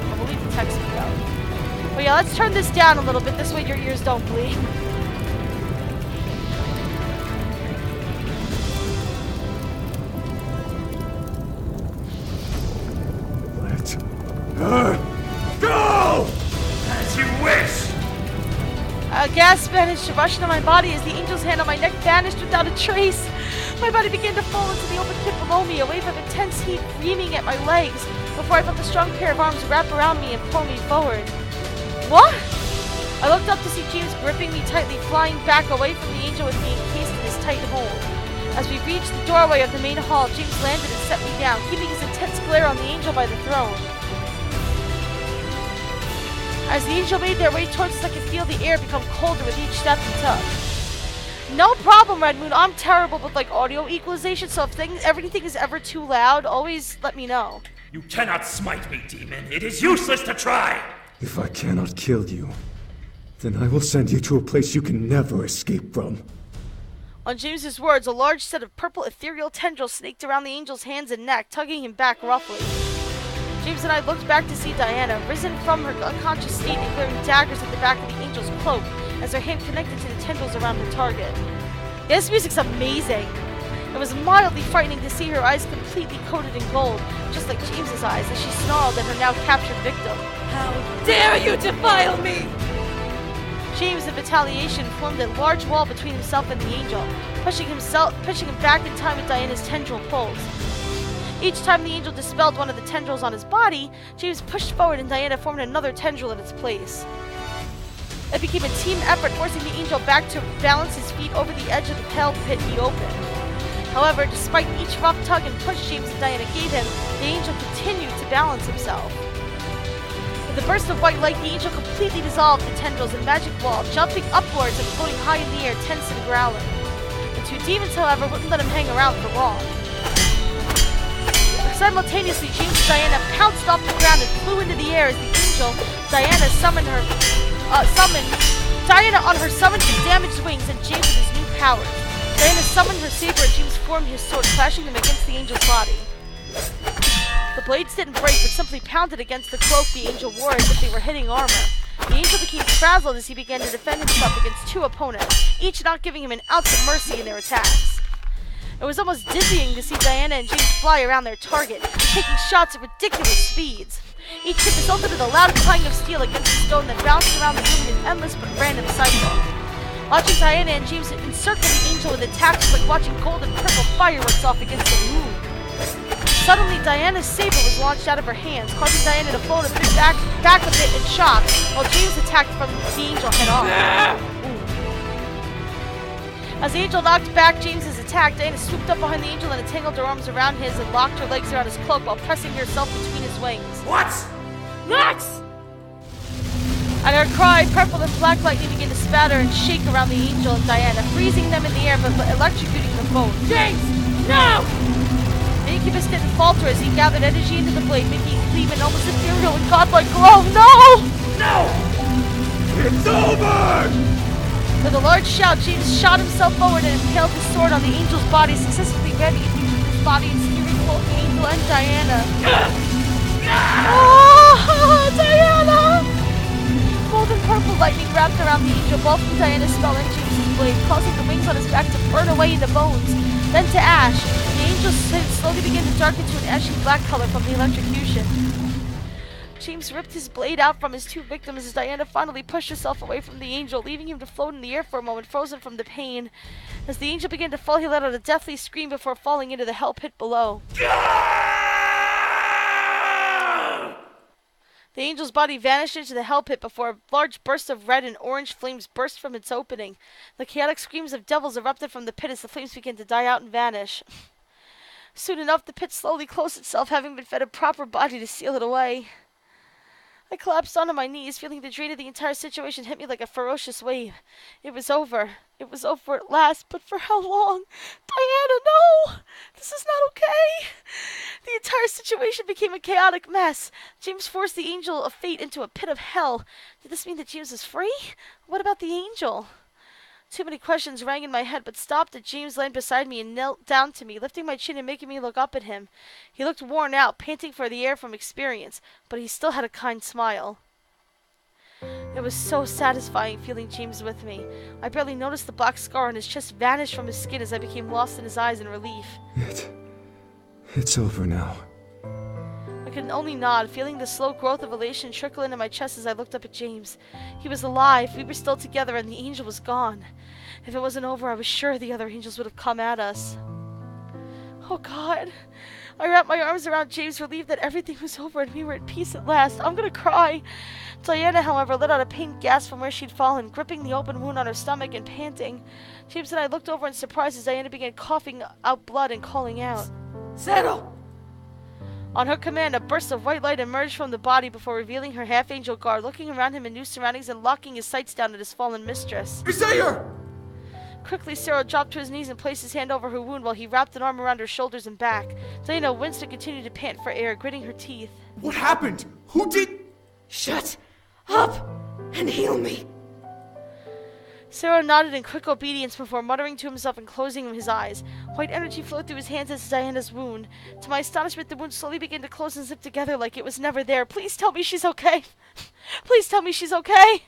I will leave the text go. But yeah, let's turn this down a little bit. This way your ears don't bleed. Go! As you wish! A gas managed to rush into my body as the angel's hand on my neck vanished without a trace. My body began to fall into the open pit below me, a wave of intense heat reaming at my legs, before I felt a strong pair of arms wrap around me and pull me forward. What? I looked up to see James gripping me tightly, flying back away from the angel with me encased in his tight hold. As we reached the doorway of the main hall, James landed and set me down, keeping his intense glare on the angel by the throne. As the angel made their way towards us, I could feel the air become colder with each step he took. No problem, Red Moon. I'm terrible with audio equalization, so if everything is ever too loud, always let me know. You cannot smite me, demon. It is useless to try. If I cannot kill you, then I will send you to a place you can never escape from. On James's words, a large set of purple ethereal tendrils snaked around the angel's hands and neck, tugging him back roughly. James and I looked back to see Diana, risen from her unconscious state and glaring daggers at the back of the angel's cloak as her hand connected to the tendrils around her target. Yeah, this music's amazing. It was mildly frightening to see her eyes completely coated in gold, just like James's eyes, as she snarled at her now captured victim. How dare you defile me! James, in retaliation, formed a large wall between himself and the angel, pushing him back in time with Diana's tendril pulls. Each time the angel dispelled one of the tendrils on his body, James pushed forward and Diana formed another tendril in its place. It became a team effort, forcing the angel back to balance his feet over the edge of the pale pit he opened. However, despite each rough tug and push James and Diana gave him, the angel continued to balance himself. With a burst of white light, the angel completely dissolved the tendrils in magic wall, jumping upwards and floating high in the air, tense and growling. The two demons, however, wouldn't let him hang around for long. Simultaneously, James and Diana pounced off the ground and flew into the air as the angel, Diana, summoned Diana on her summoned the damaged wings and James with his new powers. Diana summoned her saber and James formed his sword, clashing them against the angel's body. The blades didn't break, but simply pounded against the cloak the angel wore as if they were hitting armor. The angel became frazzled as he began to defend himself against two opponents, each not giving him an ounce of mercy in their attacks. It was almost dizzying to see Diana and James fly around their target, taking shots at ridiculous speeds. Each hit resulted in a loud clang of steel against the stone that bounced around the room in an endless but random cycle. Watching Diana and James encircle the angel with attacks was like watching gold and purple fireworks off against the moon. Suddenly, Diana's saber was launched out of her hands, causing Diana to float a bit back a bit in shock, while James attacked from the angel head-on. As the angel knocked back James's attack, Diana swooped up behind the angel and entangled her arms around his and locked her legs around his cloak while pressing herself between his wings. What? Next! At her cry, purple and black lightning began to spatter and shake around the angel and Diana, freezing them in the air but electrocuting them both. James! No! The incubus didn't falter as he gathered energy into the blade, making it gleam an almost ethereal and godlike glow. No! No! It's over! With a large shout, James shot himself forward and impaled his sword on the angel's body, successfully readying his body and skewering both the angel and Diana. Oh, Diana! Golden purple lightning wrapped around the angel, both from Diana's spell and James's blade, causing the wings on his back to burn away into bones, then to ash. The angel's head slowly began to darken to an ashy black color from the electrocution. James ripped his blade out from his two victims as Diana finally pushed herself away from the angel, leaving him to float in the air for a moment, frozen from the pain. As the angel began to fall, he let out a deathly scream before falling into the hell pit below. The angel's body vanished into the hell pit before a large burst of red and orange flames burst from its opening. The chaotic screams of devils erupted from the pit as the flames began to die out and vanish. Soon enough, the pit slowly closed itself, having been fed a proper body to seal it away. I collapsed onto my knees, feeling the drain of the entire situation hit me like a ferocious wave. It was over. It was over at last, but for how long? Diana, no! This is not okay! The entire situation became a chaotic mess. James forced the angel of fate into a pit of hell. Did this mean that James was free? What about the angel? Too many questions rang in my head, but stopped as James landed beside me and knelt down to me, lifting my chin and making me look up at him. He looked worn out, panting for the air from experience, but he still had a kind smile. It was so satisfying feeling James with me. I barely noticed the black scar on his chest vanish from his skin as I became lost in his eyes in relief. It's over now. I could only nod, feeling the slow growth of elation trickle into my chest as I looked up at James. He was alive, we were still together, and the angel was gone. If it wasn't over, I was sure the other angels would have come at us. Oh God. I wrapped my arms around James, relieved that everything was over and we were at peace at last. I'm gonna cry. Diana, however, let out a pained gasp from where she'd fallen, gripping the open wound on her stomach and panting. James and I looked over in surprise as Diana began coughing out blood and calling out. Settle! On her command, a burst of white light emerged from the body before revealing her half-angel guard, looking around him in new surroundings and locking his sights down at his fallen mistress. Isaiah! Quickly, Cyril dropped to his knees and placed his hand over her wound while he wrapped an arm around her shoulders and back. Diana winced and continued to pant for air, gritting her teeth. What happened? Who did... Shut up and heal me. Cyril nodded in quick obedience before muttering to himself and closing his eyes. White energy flowed through his hands as Diana's wound. To my astonishment, the wound slowly began to close and zip together like it was never there. Please tell me she's okay. Please tell me she's okay.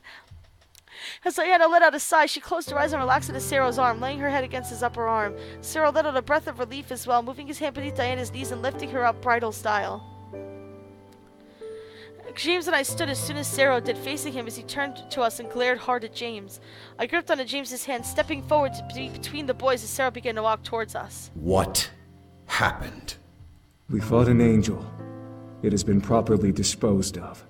As Diana let out a sigh, she closed her eyes and relaxed into Cyril's arm, laying her head against his upper arm. Cyril let out a breath of relief as well, moving his hand beneath Diana's knees and lifting her up bridal style. James and I stood as soon as Cyril did, facing him as he turned to us and glared hard at James. I gripped onto James's hand, stepping forward to be between the boys as Cyril began to walk towards us. What happened? We fought an angel. It has been properly disposed of.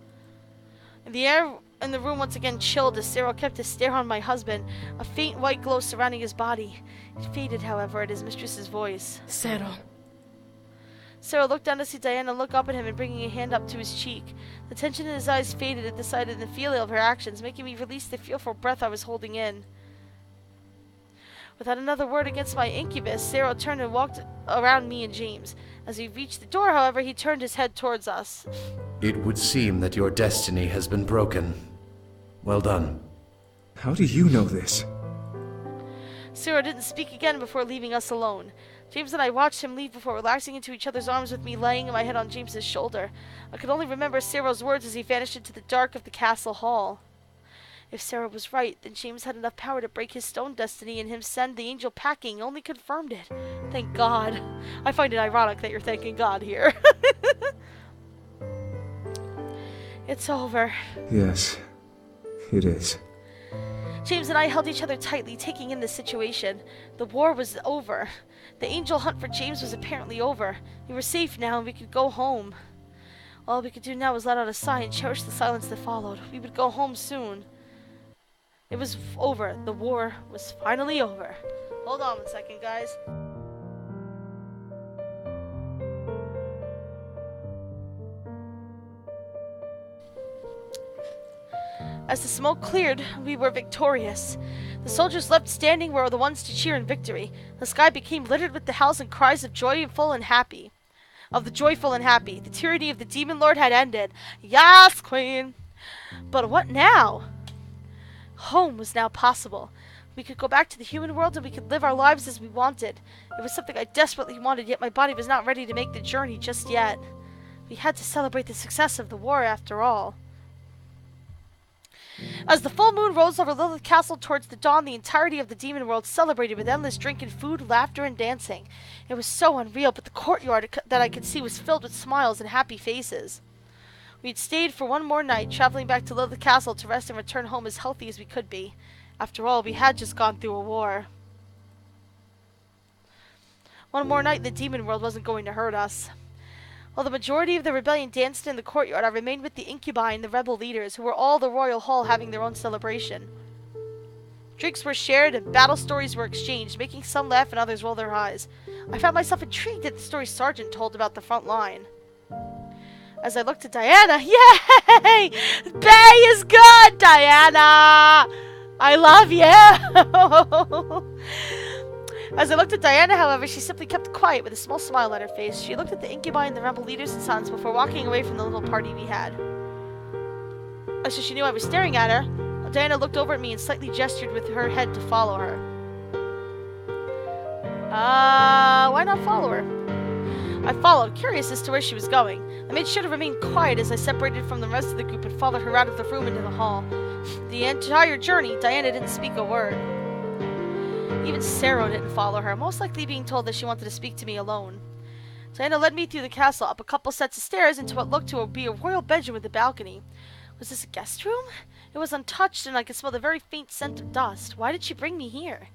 The air in the room once again chilled as Cyril kept his stare on my husband, a faint white glow surrounding his body. It faded, however, at his mistress's voice. Cyril. Cyril looked down to see Diana look up at him and bringing a hand up to his cheek. The tension in his eyes faded at the sight of the feeling of her actions, making me release the fearful breath I was holding in. Without another word against my incubus, Cyril turned and walked around me and James. As we reached the door, however, he turned his head towards us. It would seem that your destiny has been broken. Well done. How do you know this? Cyril didn't speak again before leaving us alone. James and I watched him leave before relaxing into each other's arms with me laying my head on James's shoulder. I could only remember Cyril's words as he vanished into the dark of the castle hall. If Sarah was right, then James had enough power to break his stone destiny, and him send the angel packing only confirmed it. Thank God. I find it ironic that you're thanking God here. It's over. Yes, it is. James and I held each other tightly, taking in the situation. The war was over. The angel hunt for James was apparently over. We were safe now, and we could go home. All we could do now was let out a sigh and cherish the silence that followed. We would go home soon. It was over. The war was finally over. Hold on 1 second, guys. As the smoke cleared, we were victorious. The soldiers left standing were the ones to cheer in victory. The sky became littered with the howls and cries of joyful and happy. The tyranny of the demon lord had ended. Yes, queen! But what now? Home was now possible. We could go back to the human world and we could live our lives as we wanted. It was something I desperately wanted, yet my body was not ready to make the journey just yet. We had to celebrate the success of the war after all. As the full moon rose over Lilith Castle towards the dawn, the entirety of the demon world celebrated with endless drinking, food, laughter, and dancing. It was so unreal, but the courtyard that I could see was filled with smiles and happy faces. We had stayed for one more night, traveling back to Lilith Castle to rest and return home as healthy as we could be. After all, we had just gone through a war. One more night in the demon world wasn't going to hurt us. While the majority of the rebellion danced in the courtyard, I remained with the incubi and the rebel leaders, who were all the royal hall having their own celebration. Drinks were shared and battle stories were exchanged, making some laugh and others roll their eyes. I found myself intrigued at the story Sergeant told about the front line. As I looked at Diana, yay! Bay is good, Diana! I love you! As I looked at Diana, however, she simply kept quiet with a small smile on her face. She looked at the incubi and the rebel leaders and sons before walking away from the little party we had. As she knew I was staring at her, Diana looked over at me and slightly gestured with her head to follow her. Why not follow her? I followed, curious as to where she was going. I made sure to remain quiet as I separated from the rest of the group and followed her out of the room into the hall. The entire journey, Diana didn't speak a word. Even Sarah didn't follow her, most likely being told that she wanted to speak to me alone. Diana led me through the castle, up a couple sets of stairs, into what looked to be a royal bedroom with a balcony. Was this a guest room? It was untouched, and I could smell the very faint scent of dust. Why did she bring me here?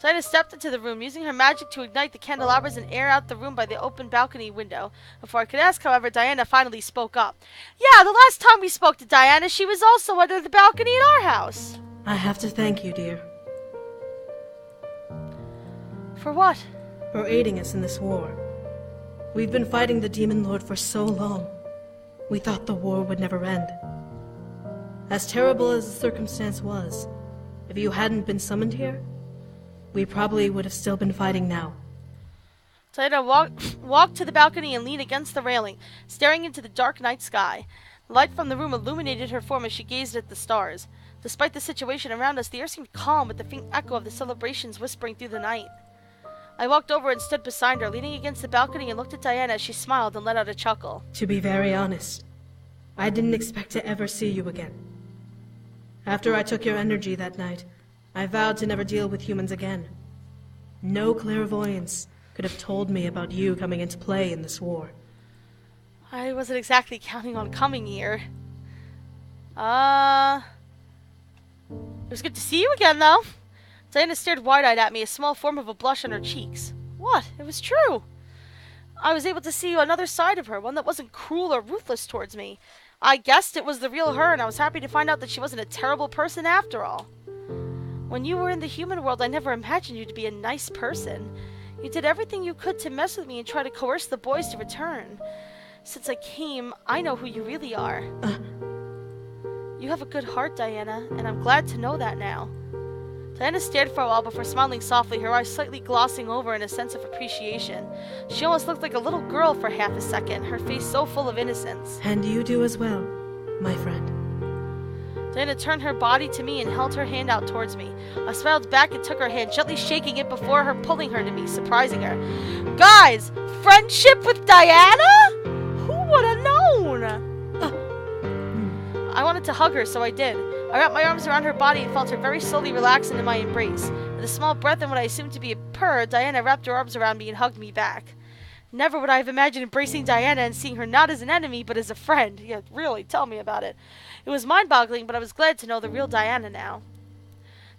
Diana stepped into the room, using her magic to ignite the candelabras and air out the room by the open balcony window. Before I could ask, however, Diana finally spoke up. Yeah, the last time we spoke to Diana, she was also under the balcony in our house. I have to thank you, dear. For what? For aiding us in this war. We've been fighting the Demon Lord for so long. We thought the war would never end. As terrible as the circumstance was, if you hadn't been summoned here, we probably would have still been fighting now. Diana walked to the balcony and leaned against the railing, staring into the dark night sky. The light from the room illuminated her form as she gazed at the stars. Despite the situation around us, the air seemed calm with the faint echo of the celebrations whispering through the night. I walked over and stood beside her, leaning against the balcony, and looked at Diana as she smiled and let out a chuckle. To be very honest, I didn't expect to ever see you again. After I took your energy that night, I vowed to never deal with humans again. No clairvoyance could have told me about you coming into play in this war. I wasn't exactly counting on coming here. It was good to see you again, though. Diana stared wide-eyed at me, a small form of a blush on her cheeks. What? It was true. I was able to see another side of her, one that wasn't cruel or ruthless towards me. I guessed it was the real her, and I was happy to find out that she wasn't a terrible person after all. When you were in the human world, I never imagined you to be a nice person. You did everything you could to mess with me and try to coerce the boys to return. Since I came, I know who you really are. You have a good heart, Diana, and I'm glad to know that now. Diana stared for a while before smiling softly, her eyes slightly glossing over in a sense of appreciation. She almost looked like a little girl for half a second, her face so full of innocence. And you do as well, my friend. Diana turned her body to me and held her hand out towards me. I smiled back and took her hand, gently shaking it before her pulling her to me, surprising her. Guys, friendship with Diana? Who would have known? I wanted to hug her, so I did. I wrapped my arms around her body and felt her very slowly relax into my embrace. With a small breath and what I assumed to be a purr, Diana wrapped her arms around me and hugged me back. Never would I have imagined embracing Diana and seeing her not as an enemy, but as a friend. Yeah, really, tell me about it. It was mind-boggling, but I was glad to know the real Diana now.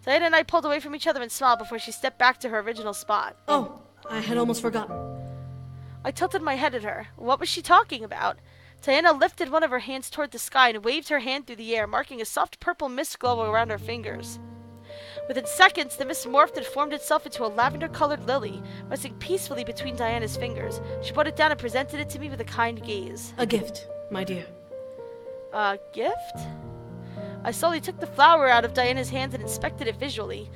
Diana and I pulled away from each other and smiled before she stepped back to her original spot. Oh, I had almost forgotten. I tilted my head at her. What was she talking about? Diana lifted one of her hands toward the sky and waved her hand through the air, marking a soft purple mist glow around her fingers. Within seconds, the mist morphed and formed itself into a lavender-colored lily, resting peacefully between Diana's fingers. She put it down and presented it to me with a kind gaze. A gift, my dear. A gift? I slowly took the flower out of Diana's hands and inspected it visually.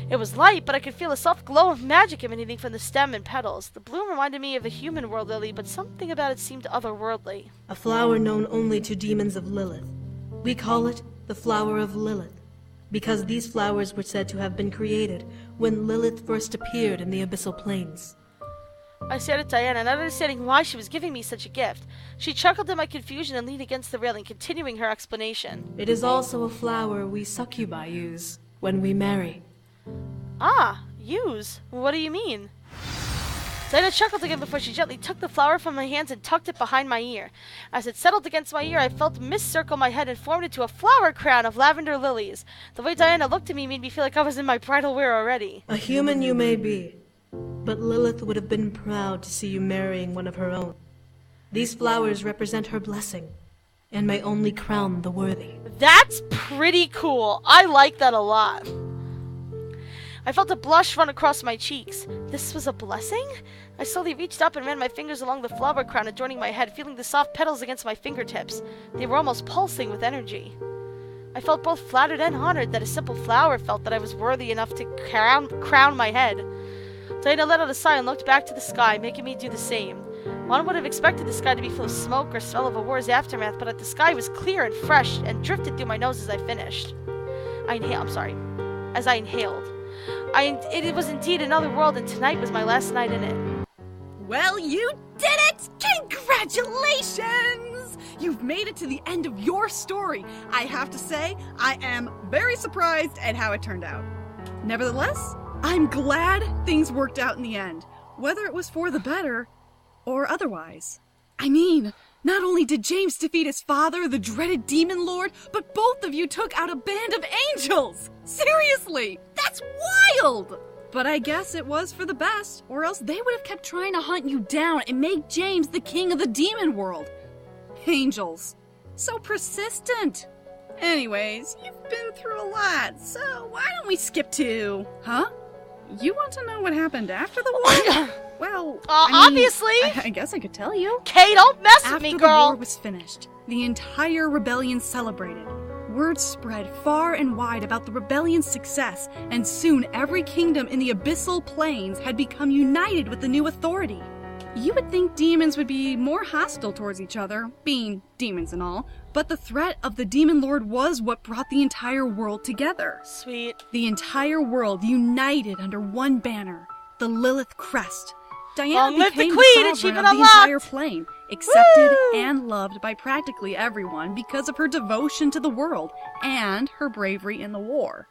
It was light, but I could feel a soft glow of magic emanating from the stem and petals. The bloom reminded me of a human world lily, but something about it seemed otherworldly. A flower known only to demons of Lilith. We call it the flower of Lilith, because these flowers were said to have been created when Lilith first appeared in the abyssal plains. I stared at Diana, not understanding why she was giving me such a gift. She chuckled in my confusion and leaned against the railing, continuing her explanation. It is also a flower we succubi use when we marry. Ah, use? What do you mean? Diana chuckled again before she gently took the flower from my hands and tucked it behind my ear. As it settled against my ear, I felt mist circle my head and formed into a flower crown of lavender lilies. The way Diana looked at me made me feel like I was in my bridal wear already. A human you may be, but Lilith would have been proud to see you marrying one of her own. These flowers represent her blessing, and may only crown the worthy. That's pretty cool. I like that a lot. I felt a blush run across my cheeks. This was a blessing? I slowly reached up and ran my fingers along the flower crown adorning my head, feeling the soft petals against my fingertips. They were almost pulsing with energy. I felt both flattered and honored that a simple flower felt that I was worthy enough to crown my head. Diana let out a sigh and looked back to the sky, making me do the same. One would have expected the sky to be full of smoke or smell of a war's aftermath, but the sky was clear and fresh and drifted through my nose as I finished. As I inhaled. It was indeed another world, and tonight was my last night in it. Well, you did it! Congratulations! You've made it to the end of your story. I have to say, I am very surprised at how it turned out. Nevertheless, I'm glad things worked out in the end, whether it was for the better or otherwise. I mean, not only did James defeat his father, the dreaded Demon Lord, but both of you took out a band of angels! Seriously! That's wild! But I guess it was for the best, or else they would have kept trying to hunt you down and make James the king of the demon world. Angels. So persistent. Anyways, you've been through a lot, so why don't we skip to... Huh? You want to know what happened after the war? Well, obviously. I guess I could tell you. Kay, don't mess with me, girl. After the war was finished, the entire rebellion celebrated. Word spread far and wide about the rebellion's success, and soon every kingdom in the abyssal plains had become united with the new authority. You would think demons would be more hostile towards each other, being demons and all, but the threat of the Demon Lord was what brought the entire world together. Sweet. The entire world united under one banner, the Lilith Crest. Diana became the sovereign of the entire plane, accepted and loved by practically everyone because of her devotion to the world and her bravery in the war.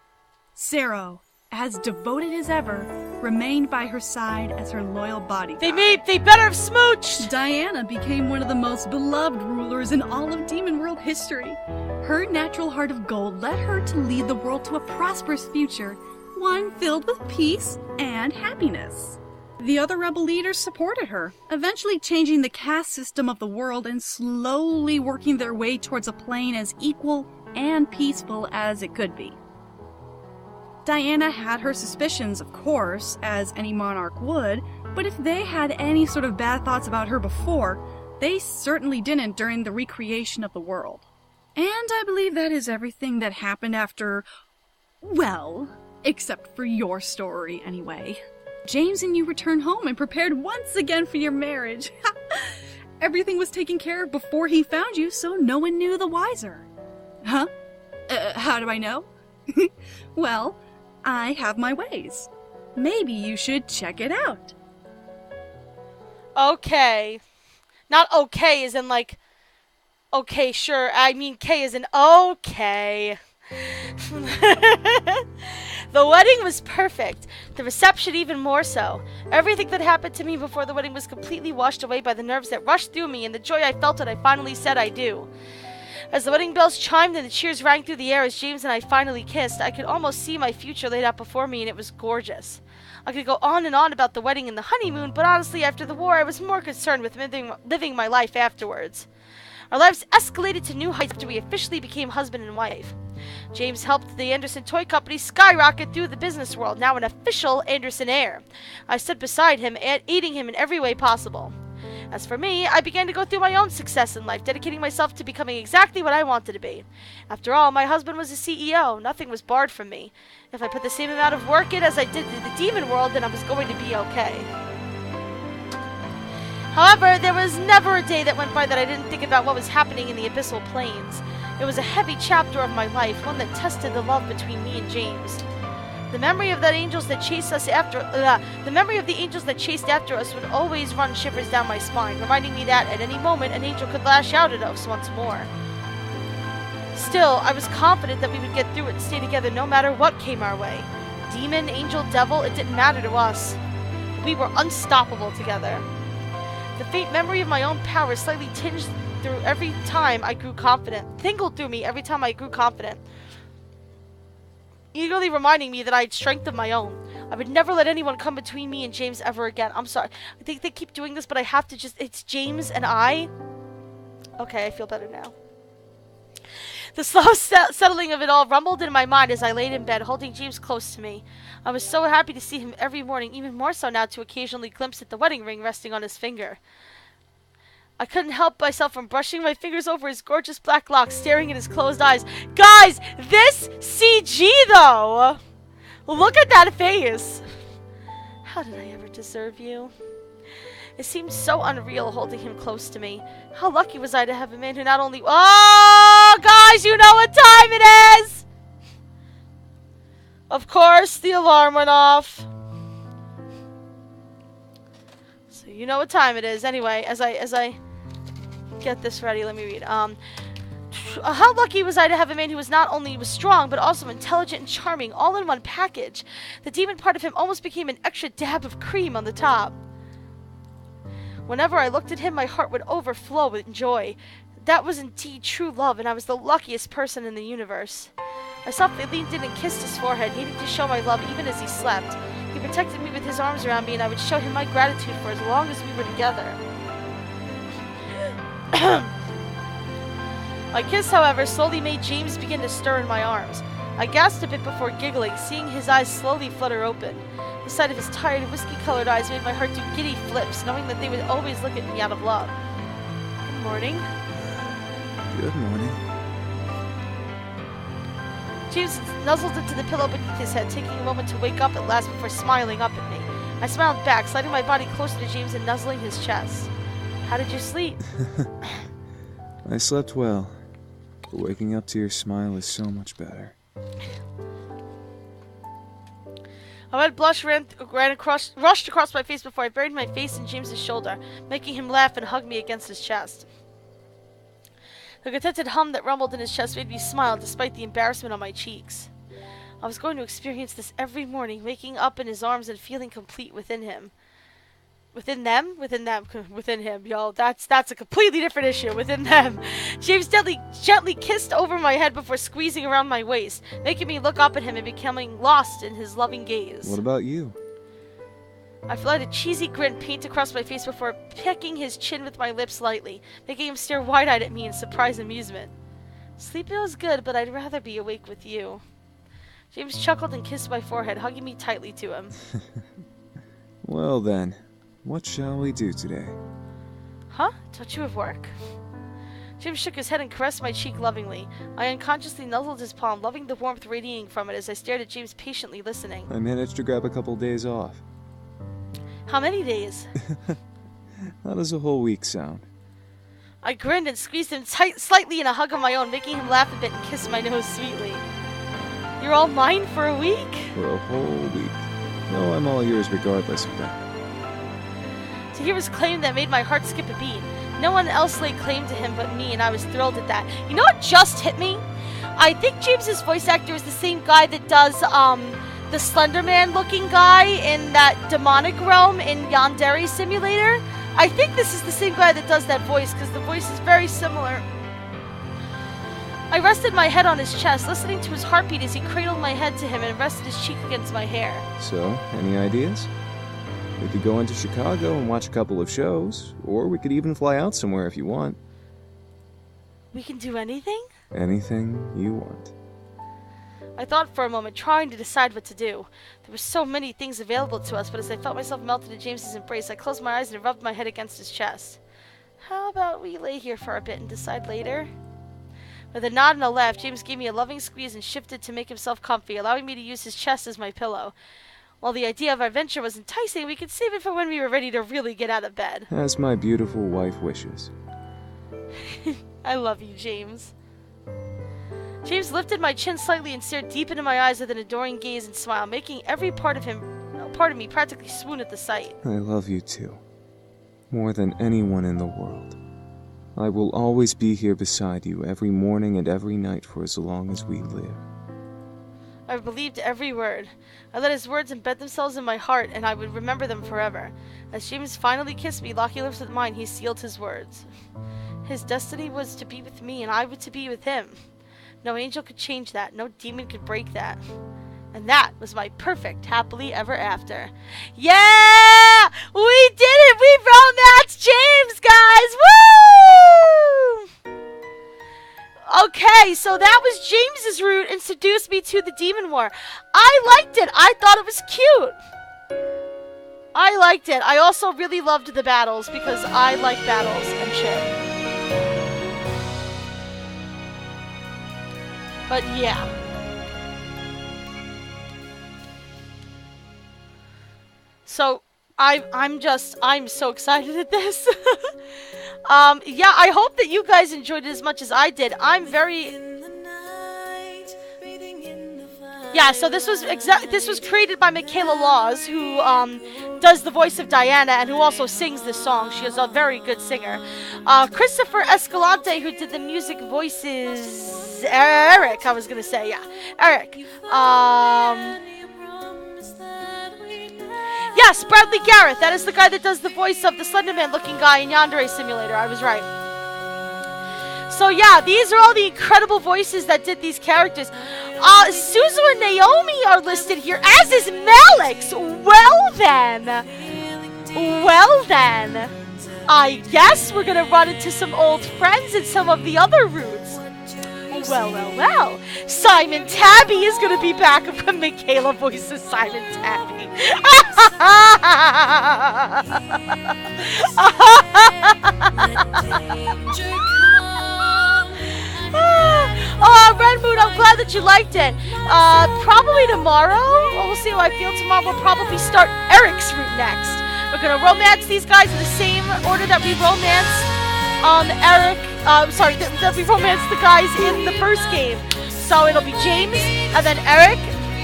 Sero, as devoted as ever, remained by her side as her loyal bodyguard. They better have smooched! Diana became one of the most beloved rulers in all of Demon World history. Her natural heart of gold led her to lead the world to a prosperous future, one filled with peace and happiness. The other rebel leaders supported her, eventually changing the caste system of the world and slowly working their way towards a plane as equal and peaceful as it could be. Diana had her suspicions, of course, as any monarch would, but if they had any sort of bad thoughts about her before, they certainly didn't during the recreation of the world. And I believe that is everything that happened after, well, except for your story anyway. James and you returned home and prepared once again for your marriage. Everything was taken care of before he found you, so no one knew the wiser. Huh? How do I know? Well, I have my ways. Maybe you should check it out. Okay. Not okay as in like, okay, sure. I mean K as in okay. The wedding was perfect. The reception even more so. Everything that happened to me before the wedding was completely washed away by the nerves that rushed through me and the joy I felt when I finally said I do. As the wedding bells chimed and the cheers rang through the air as James and I finally kissed, I could almost see my future laid out before me, and it was gorgeous. I could go on and on about the wedding and the honeymoon, but honestly, after the war, I was more concerned with living my life afterwards. Our lives escalated to new heights after we officially became husband and wife. James helped the Anderson Toy Company skyrocket through the business world, now an official Anderson heir. I stood beside him, aiding him in every way possible. As for me, I began to go through my own success in life, dedicating myself to becoming exactly what I wanted to be. After all, my husband was a CEO. Nothing was barred from me. If I put the same amount of work in as I did in the demon world, then I was going to be okay. However, there was never a day that went by that I didn't think about what was happening in the abyssal plains. It was a heavy chapter of my life, one that tested the love between me and James. The memory of the angels that chased after us would always run shivers down my spine, reminding me that at any moment an angel could lash out at us once more. Still, I was confident that we would get through it and stay together no matter what came our way. Demon, angel, devil, it didn't matter to us. We were unstoppable together. The faint memory of my own power slightly tingled through me every time I grew confident, eagerly reminding me that I had strength of my own. I would never let anyone come between me and James ever again. I'm sorry. I think they keep doing this, but I have to it's James and I. Okay, I feel better now. The slow settling of it all rumbled in my mind as I laid in bed, holding James close to me. I was so happy to see him every morning, even more so now to occasionally glimpse at the wedding ring resting on his finger. I couldn't help myself from brushing my fingers over his gorgeous black locks, staring at his closed eyes. Guys, this CG though! Look at that face! How did I ever deserve you? It seemed so unreal holding him close to me. How lucky was I to have a man who not only— Oh, guys, you know what time it is! Of course, the alarm went off. So you know what time it is. Anyway, as I get this ready, let me read. How lucky was I to have a man who was not only strong, but also intelligent and charming, all in one package. The demon part of him almost became an extra dab of cream on the top. Whenever I looked at him, my heart would overflow with joy. That was indeed true love, and I was the luckiest person in the universe. I softly leaned in and kissed his forehead, needing to show my love even as he slept. He protected me with his arms around me, and I would show him my gratitude for as long as we were together. My kiss, however, slowly made James begin to stir in my arms. I gasped a bit before giggling, seeing his eyes slowly flutter open. The sight of his tired, whiskey-colored eyes made my heart do giddy flips, knowing that they would always look at me out of love. Good morning. Good morning. James nuzzled into the pillow beneath his head, taking a moment to wake up at last before smiling up at me. I smiled back, sliding my body closer to James and nuzzling his chest. How did you sleep? I slept well, but waking up to your smile is so much better. A red blush rushed across my face before I buried my face in James's shoulder, making him laugh and hug me against his chest. The contented hum that rumbled in his chest made me smile despite the embarrassment on my cheeks. I was going to experience this every morning, waking up in his arms and feeling complete within him. Within them? Within him, yo. That's a completely different issue. Within them. James gently kissed over my head before squeezing around my waist, making me look up at him and becoming lost in his loving gaze. What about you? I let a cheesy grin paint across my face before pecking his chin with my lips lightly, making him stare wide-eyed at me in surprised amusement. Sleep feels good, but I'd rather be awake with you. James chuckled and kissed my forehead, hugging me tightly to him. Well then, what shall we do today? Huh? Don't you have work? James shook his head and caressed my cheek lovingly. I unconsciously nuzzled his palm, loving the warmth radiating from it as I stared at James patiently listening. I managed to grab a couple days off. How many days? How does a whole week sound? I grinned and squeezed him slightly in a hug of my own, making him laugh a bit and kiss my nose sweetly. You're all mine for a week? For a whole week. No, I'm all yours regardless of that. To hear his claim that made my heart skip a beat. No one else laid claim to him but me, and I was thrilled at that. You know what just hit me? I think James's voice actor is the same guy that does the Slender Man looking guy in that demonic realm in Yandere Simulator. I think this is the same guy that does that voice, because the voice is very similar. I rested my head on his chest, listening to his heartbeat as he cradled my head to him and rested his cheek against my hair. So, any ideas? We could go into Chicago and watch a couple of shows, or we could even fly out somewhere if you want. We can do anything? Anything you want. I thought for a moment, trying to decide what to do. There were so many things available to us, but as I felt myself melted in James's embrace, I closed my eyes and rubbed my head against his chest. How about we lay here for a bit and decide later? With a nod and a laugh, James gave me a loving squeeze and shifted to make himself comfy, allowing me to use his chest as my pillow. While the idea of our adventure was enticing, we could save it for when we were ready to really get out of bed. As my beautiful wife wishes. I love you, James. James lifted my chin slightly and stared deep into my eyes with an adoring gaze and smile, making every part of me practically swoon at the sight. I love you too. More than anyone in the world. I will always be here beside you every morning and every night for as long as we live. I believed every word. I let his words embed themselves in my heart, and I would remember them forever. As James finally kissed me, locking lips with mine, he sealed his words. His destiny was to be with me, and I was to be with him. No angel could change that. No demon could break that. And that was my perfect happily ever after. Yeah! We did it! We romanced James, guys! Woo! Okay, so that was James's route and seduced me to the Demon War. I liked it. I thought it was cute. I liked it. I also really loved the battles because I like battles and shit. But yeah. So I'm so excited at this. Yeah, I hope that you guys enjoyed it as much as I did. I'm very... Yeah, so this was created by Michaela Laws, who does the voice of Diana and who also sings this song. She is a very good singer. Christopher Escalante, who did the music voices... Eric, I was gonna say, yeah. Eric. Yes, Bradley Garrett. That is the guy that does the voice of the Slenderman looking guy in Yandere Simulator. I was right. So yeah, these are all the incredible voices that did these characters. Suzu and Naomi are listed here, as is Malix. Well then. I guess we're gonna run into some old friends and some of the other routes. Well. Simon Tabby is gonna be back when Michaela voices Simon Tabby. Red Moon, I'm glad that you liked it. Probably tomorrow. We'll see how I feel tomorrow. We'll probably start Eric's route next. We're gonna romance these guys in the same order that we romanced Eric. That we romanced the guys in the first game. So it'll be James, and then Eric,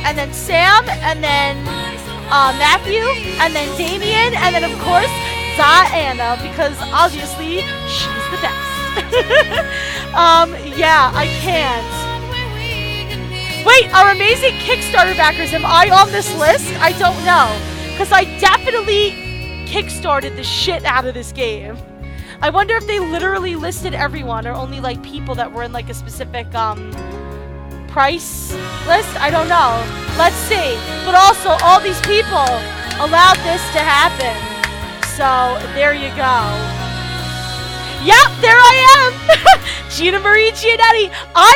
and then Sam, and then Matthew, and then Damien, and then of course Diana, because obviously she's the best. Yeah, I can't. Wait, our amazing Kickstarter backers, am I on this list? I don't know, because I definitely Kickstarted the shit out of this game. I wonder if they literally listed everyone or only like people that were in like a specific price list. I don't know. Let's see. But also, all these people allowed this to happen. So there you go. Yep, there I am. Gina Marie Giannetti. I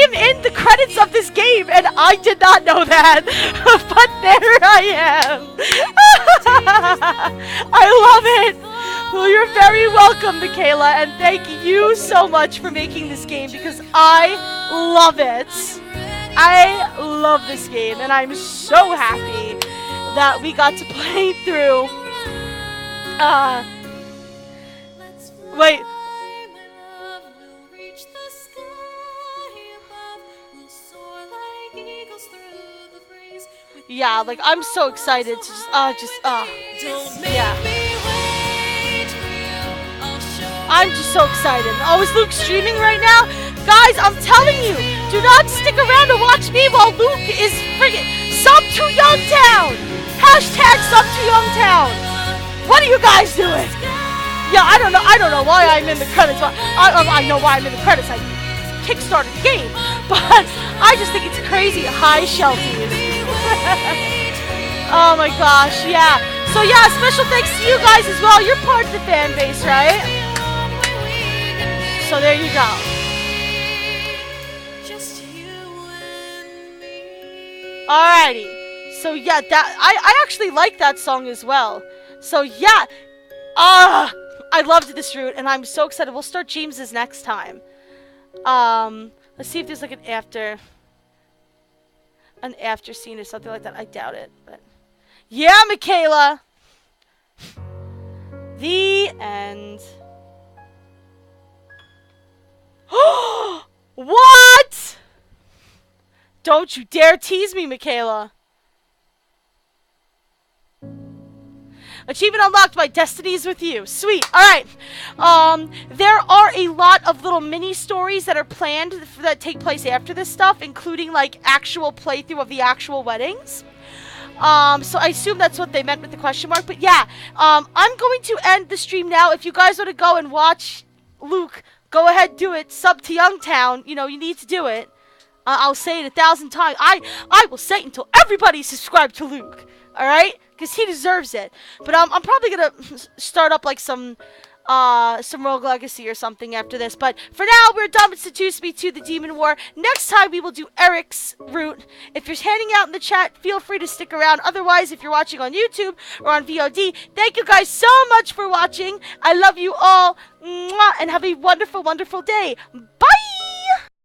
am in the credits of this game, and I did not know that. But there I am. I love it. Well, you're very welcome, Michaela, and thank you so much for making this game because I love it. I love this game, and I'm so happy that we got to play through. Wait, Yeah, like, I'm so excited to yeah. I'm just so excited. Oh, is Luke streaming right now? Guys, I'm telling you, do not stick around to watch me while Luke is friggin' sub to Youngtown! Hashtag sub to Youngtown! What are you guys doing? Yeah, I don't know why I'm in the credits. I know why I'm in the credits. I kickstarted the game. But I just think it's crazy. Hi, Shelties. Oh my gosh, yeah. So yeah, special thanks to you guys as well. You're part of the fan base, right? So there you go. Alrighty. So yeah, I actually like that song as well. So yeah. I loved this route and I'm so excited. We'll start James's next time. Let's see if there's like an after scene or something like that. I doubt it, but yeah, Michaela. The end. What? Don't you dare tease me, Michaela. Achievement unlocked, my destinies with you. Sweet. Alright. There are a lot of little mini stories that are planned that take place after this stuff, including like actual playthrough of the actual weddings. So I assume that's what they meant with the question mark. But yeah, I'm going to end the stream now. If you guys want to go and watch Luke, go ahead, do it. Sub to Youngtown. You know, you need to do it. I'll say it 1,000 times. I will say it until everybody's subscribed to Luke. Alright? Because he deserves it. But I'm probably going to start up like some Rogue Legacy or something after this. But for now, we're done with Seduce Me to the Demon War. Next time, we will do Eric's route. If you're hanging out in the chat, feel free to stick around. Otherwise, if you're watching on YouTube or on VOD, thank you guys so much for watching. I love you all. Mwah, and have a wonderful, wonderful day. Bye!